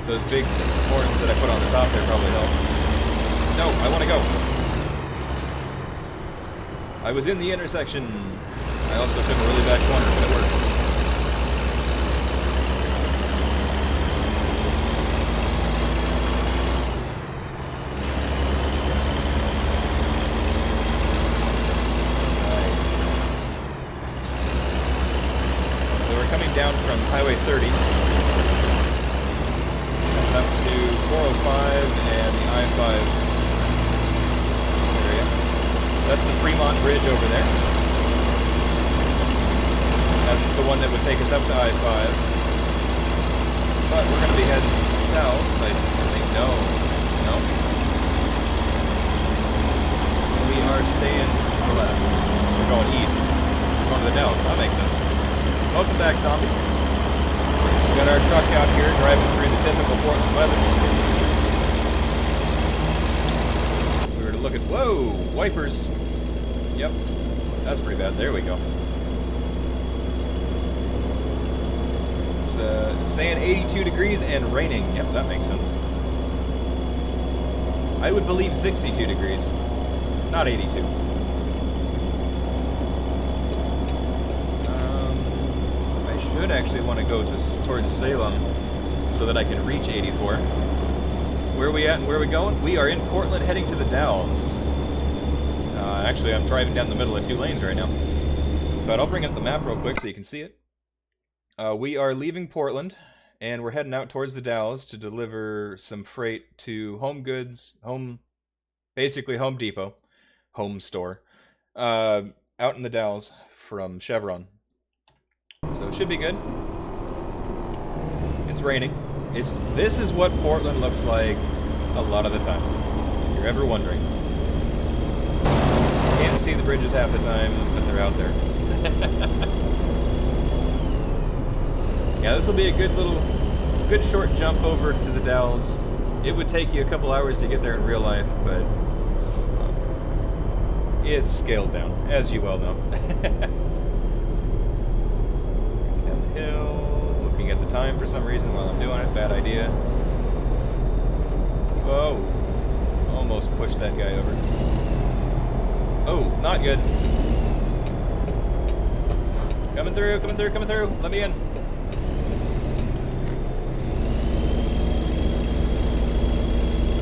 Those big horns that I put on the top there probably help. No, I want to go. I was in the intersection. I also took a really bad corner, but it worked. Down from Highway 30 up to 405 and the I-5 area. That's the Fremont Bridge over there. That's the one that would take us up to I-5. But we're going to be heading south, I think. No. We are staying left. We're going east. We're going to the Dells. That makes sense. Welcome back, Zombie. We got our truck out here driving through the typical Portland weather. We were to look at... Whoa! Wipers! Yep. That's pretty bad. There we go. It's saying 82 degrees and raining. Yep, that makes sense. I would believe 62 degrees. Not 82. I should actually want to go towards Salem so that I can reach 84. Where are we at and where are we going? We are in Portland heading to the Dalles. Actually, I'm driving down the middle of two lanes right now. But I'll bring up the map real quick so you can see it. We are leaving Portland and we're heading out towards the Dalles to deliver some freight to Home Goods, basically Home Depot, home store, out in the Dalles from Chevron. So it should be good. It's raining. This is what Portland looks like a lot of the time, if you're ever wondering. Can't see the bridges half the time, but they're out there. Yeah, this will be a good short jump over to the Dalles. It would take you a couple hours to get there in real life, but it's scaled down, as you well know. Hill, looking at the time for some reason while I'm doing it. Bad idea. Whoa. Almost pushed that guy over. Oh, not good. Coming through, coming through, coming through. Let me in.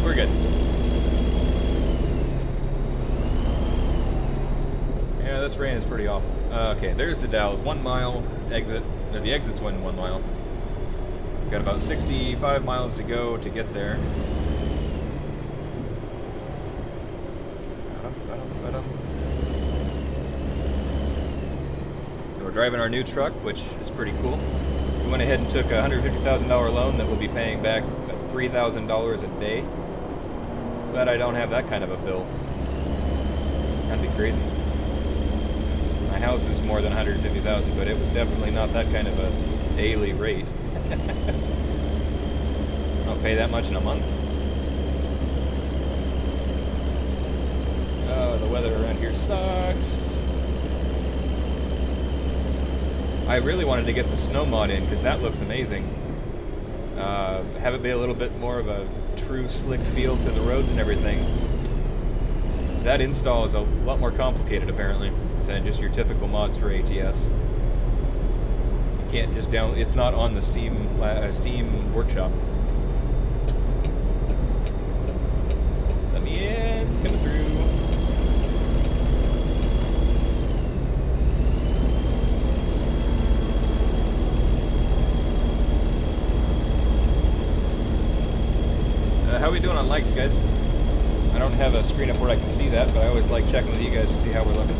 We're good. Yeah, this rain is pretty awful. Okay, there's the Dalles. 1 mile exit. The exit's 1 mile. We've got about 65 miles to go to get there. We're driving our new truck, which is pretty cool. We went ahead and took a $150,000 loan that we'll be paying back $3,000 a day. But I don't have that kind of a bill. That'd be crazy. My house is more than $150,000, but it was definitely not that kind of a daily rate. I'll pay that much in a month. Oh, the weather around here sucks. I really wanted to get the snow mod in because that looks amazing. Have it be a little bit more of a true slick feel to the roads and everything. That install is a lot more complicated apparently than just your typical mods for ATS. You can't just down. It's not on the Steam Workshop. Let me in. Coming through. How are we doing on likes, guys? I don't have a screen up where I can see that, but I always like checking with you guys to see how we're looking.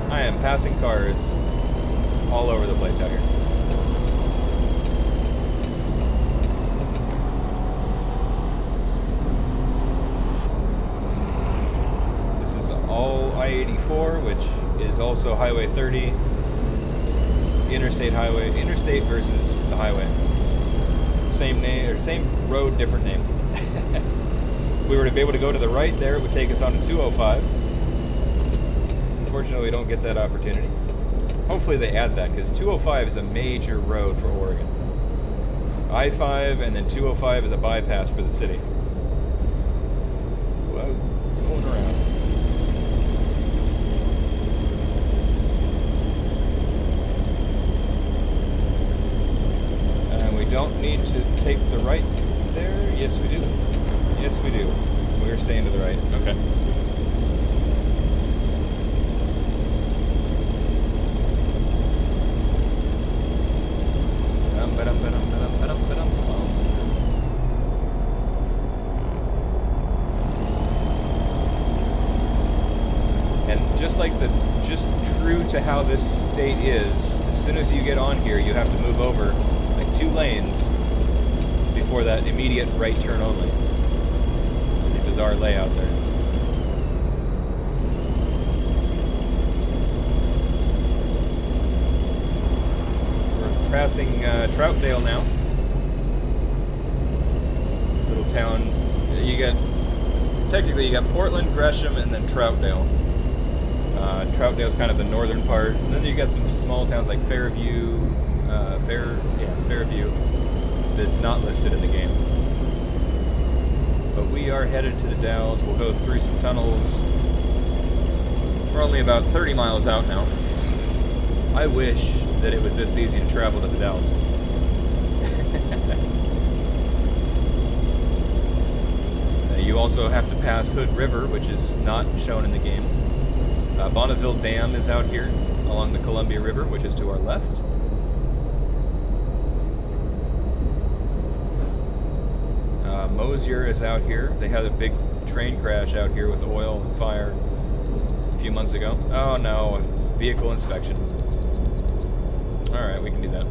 I am passing cars all over the place out here. This is all I-84, which is also Highway 30. Interstate highway, interstate versus the highway. Same name, or same road, different name. If we were to be able to go to the right there, it would take us on to 205. Unfortunately, we don't get that opportunity. Hopefully they add that, because 205 is a major road for Oregon. I-5 and then 205 is a bypass for the city. Whoa, going around. Don't need to take the right there. Yes, we do. Yes, we do. We're staying to the right. Okay. And just like just true to how this state is, as soon as you get on here, you have to move over 2 lanes before that immediate right turn only. The bizarre layout there. We're passing Troutdale now. Little town. Technically you got Portland, Gresham, and then Troutdale. Troutdale's kind of the northern part. And then you got some small towns like Fairview, Fairview, that's not listed in the game. But we are headed to the Dalles. We'll go through some tunnels. We're only about 30 miles out now. I wish that it was this easy to travel to the Dalles. You also have to pass Hood River, which is not shown in the game. Bonneville Dam is out here along the Columbia River, which is to our left. Mosier is out here. They had a big train crash out here with oil and fire a few months ago. Oh no, vehicle inspection. Alright, we can do that.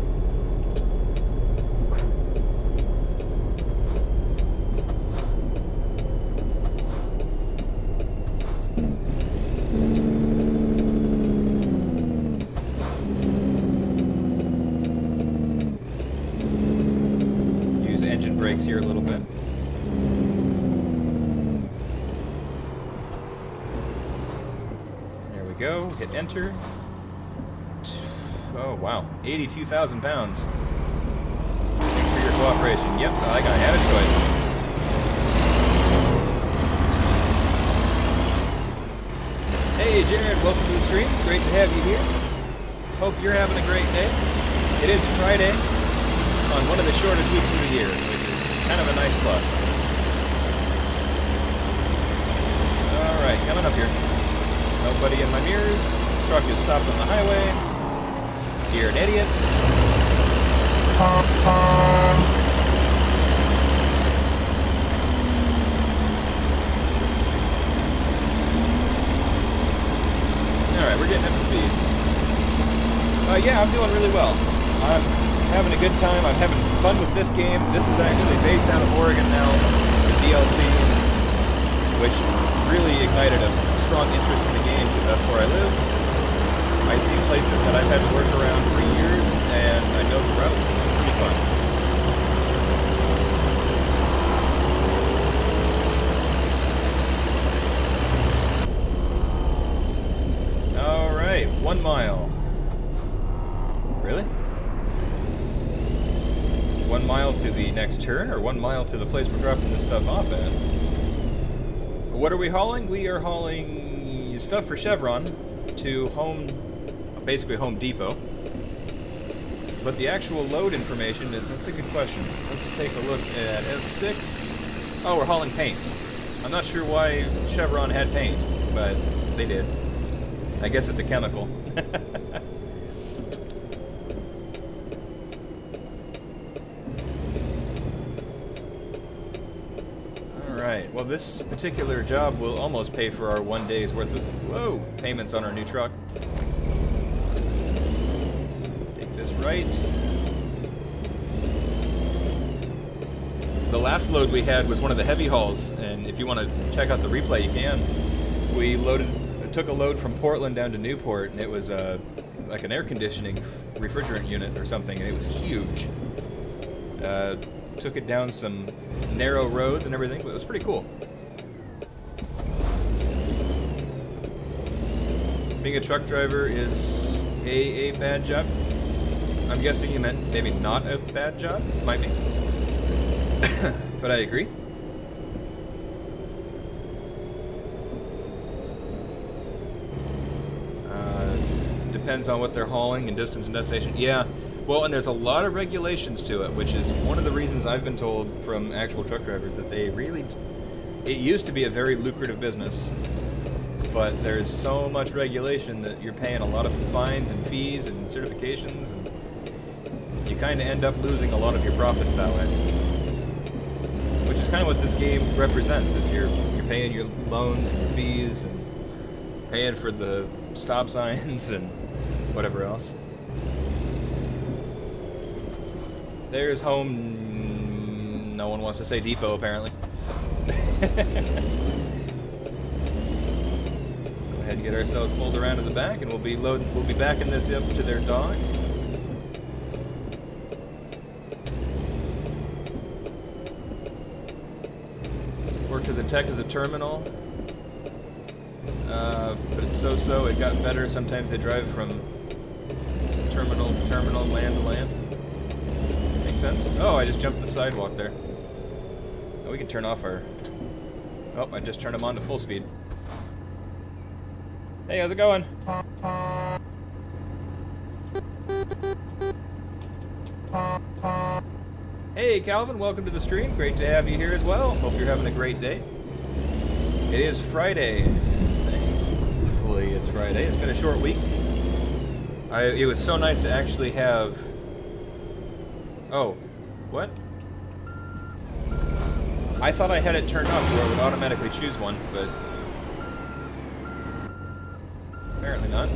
Use engine brakes here a little bit. Go, hit enter. Oh wow, 82,000 pounds. Thanks for your cooperation. Yep, I had a choice. Hey Jared, welcome to the stream. Great to have you here. Hope you're having a great day. It is Friday on one of the shortest weeks of the year, which is kind of a nice plus. Alright, coming up here. Nobody in my mirrors. Truck is stopped on the highway. You're an idiot. at the speed. Yeah, I'm doing really well. I'm having a good time. I'm having fun with this game. This is actually based out of Oregon now, the DLC, which really ignited a strong interest in the game because that's where I live. I see places that I've had to work around for years, and I know the routes. It's pretty fun. Alright, 1 mile. Really? 1 mile to the next turn, or 1 mile to the place we're dropping this stuff off at? What are we hauling? We are hauling stuff for Chevron to basically Home Depot. But the actual load information, that's a good question. Let's take a look at F6. Oh, we're hauling paint. I'm not sure why Chevron had paint, but they did. I guess it's a chemical. Alright, well this particular job will almost pay for our 1 day's worth of, payments on our new truck. Take this right. The last load we had was one of the heavy hauls, and if you want to check out the replay, you can. We took a load from Portland down to Newport, and it was like an air conditioning refrigerant unit or something, and it was huge. Took it down some narrow roads and everything, but it was pretty cool. Being a truck driver is a bad job. I'm guessing you meant maybe not a bad job. Might be. But I agree. Depends on what they're hauling and distance and destination. Yeah, well, and there's a lot of regulations to it, which is one of the reasons I've been told from actual truck drivers that they really... It used to be a very lucrative business, but there's so much regulation that you're paying a lot of fines and fees and certifications, and you kind of end up losing a lot of your profits that way. Which is kind of what this game represents, is you're paying your loans and your fees and paying for the stop signs and whatever else. There's Home... No one wants to say Depot, apparently. Go ahead and get ourselves pulled around to the back, and we'll be backing this up to their dock. Worked as a tech as a terminal. But it's so-so. It got better. Sometimes they drive from terminal to terminal, land to land. Makes sense? Oh, I just jumped the sidewalk there. Oh, we can turn off our... Oh, I just turned them on to full speed. Hey, how's it going? Hey, Calvin, welcome to the stream. Great to have you here as well. Hope you're having a great day. It is Friday. Thankfully, it's Friday. It's been a short week. It was so nice to actually have... Oh, what? I thought I had it turned off where it would automatically choose one, but... apparently not.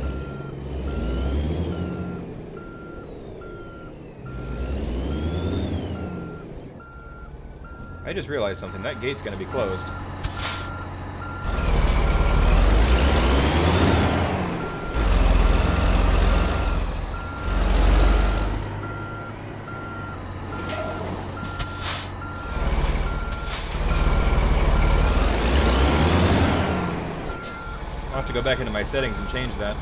I just realized something. That gate's gonna be closed. I'll have to go back into my settings and change that.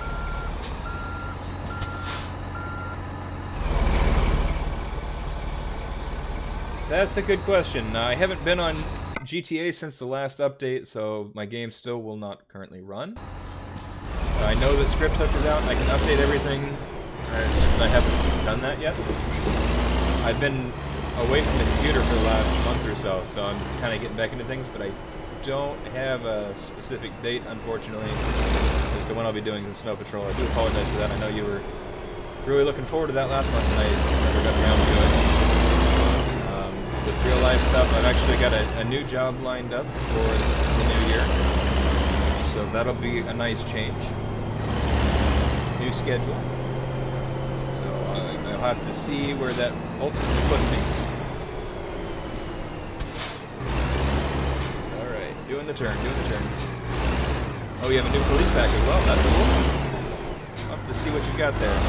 That's a good question. I haven't been on GTA since the last update, so my game still will not currently run. I know that Script Hook is out and I can update everything. It's just I haven't done that yet. I've been away from the computer for the last month or so, so I'm kind of getting back into things, but I don't have a specific date, unfortunately, as to when I'll be doing the Snow Patrol. I do apologize for that. I know you were really looking forward to that last month, and I never got around to it. With real life stuff, I've actually got a new job lined up for the new year, so that'll be a nice change. new schedule. So I'll have to see where that ultimately puts me. Alright, doing the turn, doing the turn. Oh, you have a new police pack as well. That's cool. I'll have to see what you got there.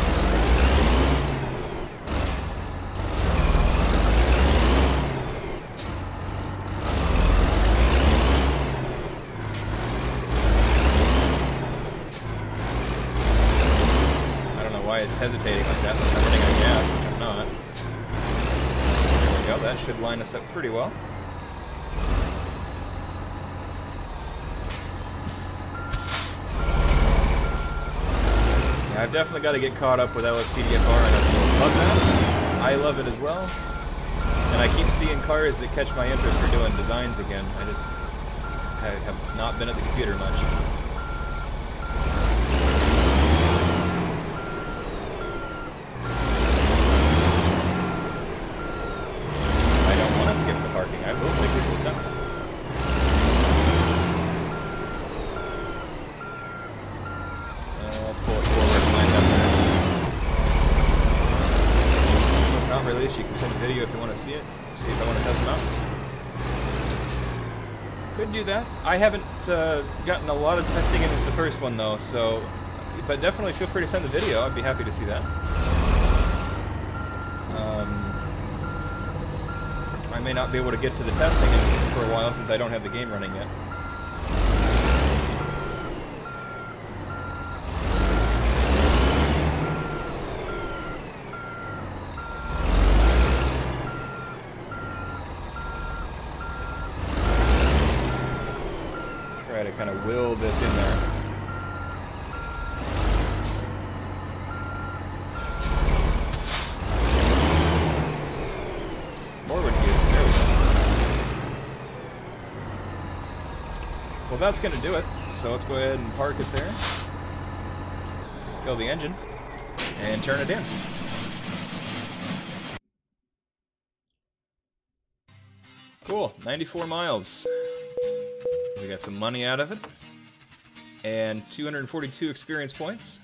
It's hesitating like that unless I'm running out of gas, which I'm not. There we go, that should line us up pretty well. Yeah, I've definitely got to get caught up with LSPDFR, and I love that. I love it as well. And I keep seeing cars that catch my interest for doing designs again. I have not been at the computer much. I will take it this out. Let's pull it forward and line up there. If it's not released, you can send a video if you want to see it. See if I want to test them out. Could do that. I haven't gotten a lot of testing in with the first one though, so but definitely feel free to send the video. I'd be happy to see that. I may not be able to get to the testing for a while since I don't have the game running yet. Try to kind of will this in there. Well, that's going to do it, so let's go ahead and park it there, kill the engine, and turn it in. Cool, 94 miles. We got some money out of it, and 242 experience points.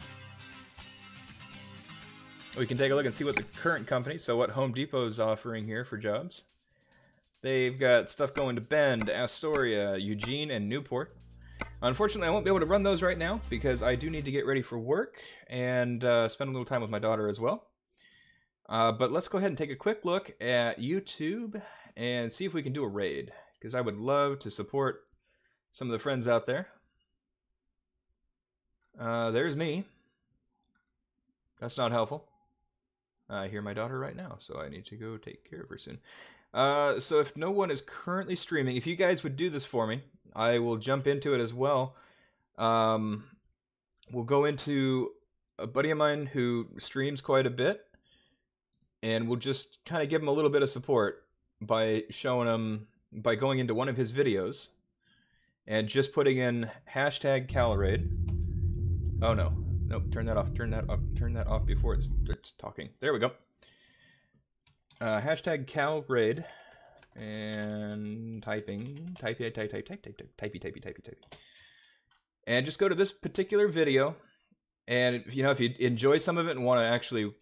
We can take a look and see what the current company, so what Home Depot is offering here for jobs. They've got stuff going to Bend, Astoria, Eugene, and Newport. Unfortunately, I won't be able to run those right now because I do need to get ready for work and spend a little time with my daughter as well. But let's go ahead and take a quick look at YouTube and see if we can do a raid, because I would love to support some of the friends out there. There's me. That's not helpful. I hear my daughter right now, so I need to go take care of her soon. So if no one is currently streaming, if you guys would do this for me, I will jump into it as well. We'll go into a buddy of mine who streams quite a bit, and we'll just kind of give him a little bit of support by showing him, by going into one of his videos and just putting in hashtag Calraid. Oh no, nope, turn that off, turn that off before it starts talking. There we go. Hashtag Calraid, and typey. And just go to this particular video, and you know, if you enjoy some of it and want to actually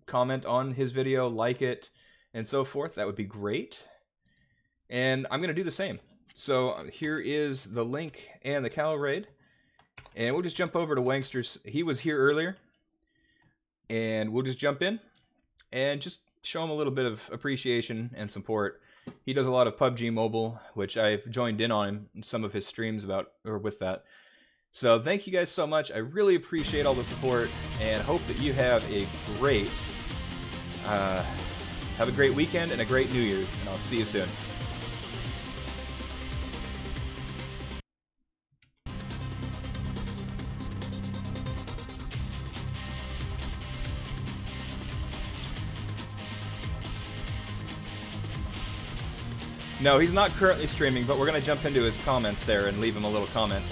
comment on his video, like it, and so forth, that would be great. And I'm going to do the same. So here is the link and the Calraid, and we'll just jump over to Wangster's. He was here earlier, and we'll just jump in and just show him a little bit of appreciation and support. He does a lot of PUBG Mobile, which I've joined in on some of his streams about, or with that. So thank you guys so much. I really appreciate all the support, and hope that you have a great weekend and a great New Year's, and I'll see you soon. No, he's not currently streaming, but we're going to jump into his comments there and leave him a little comment.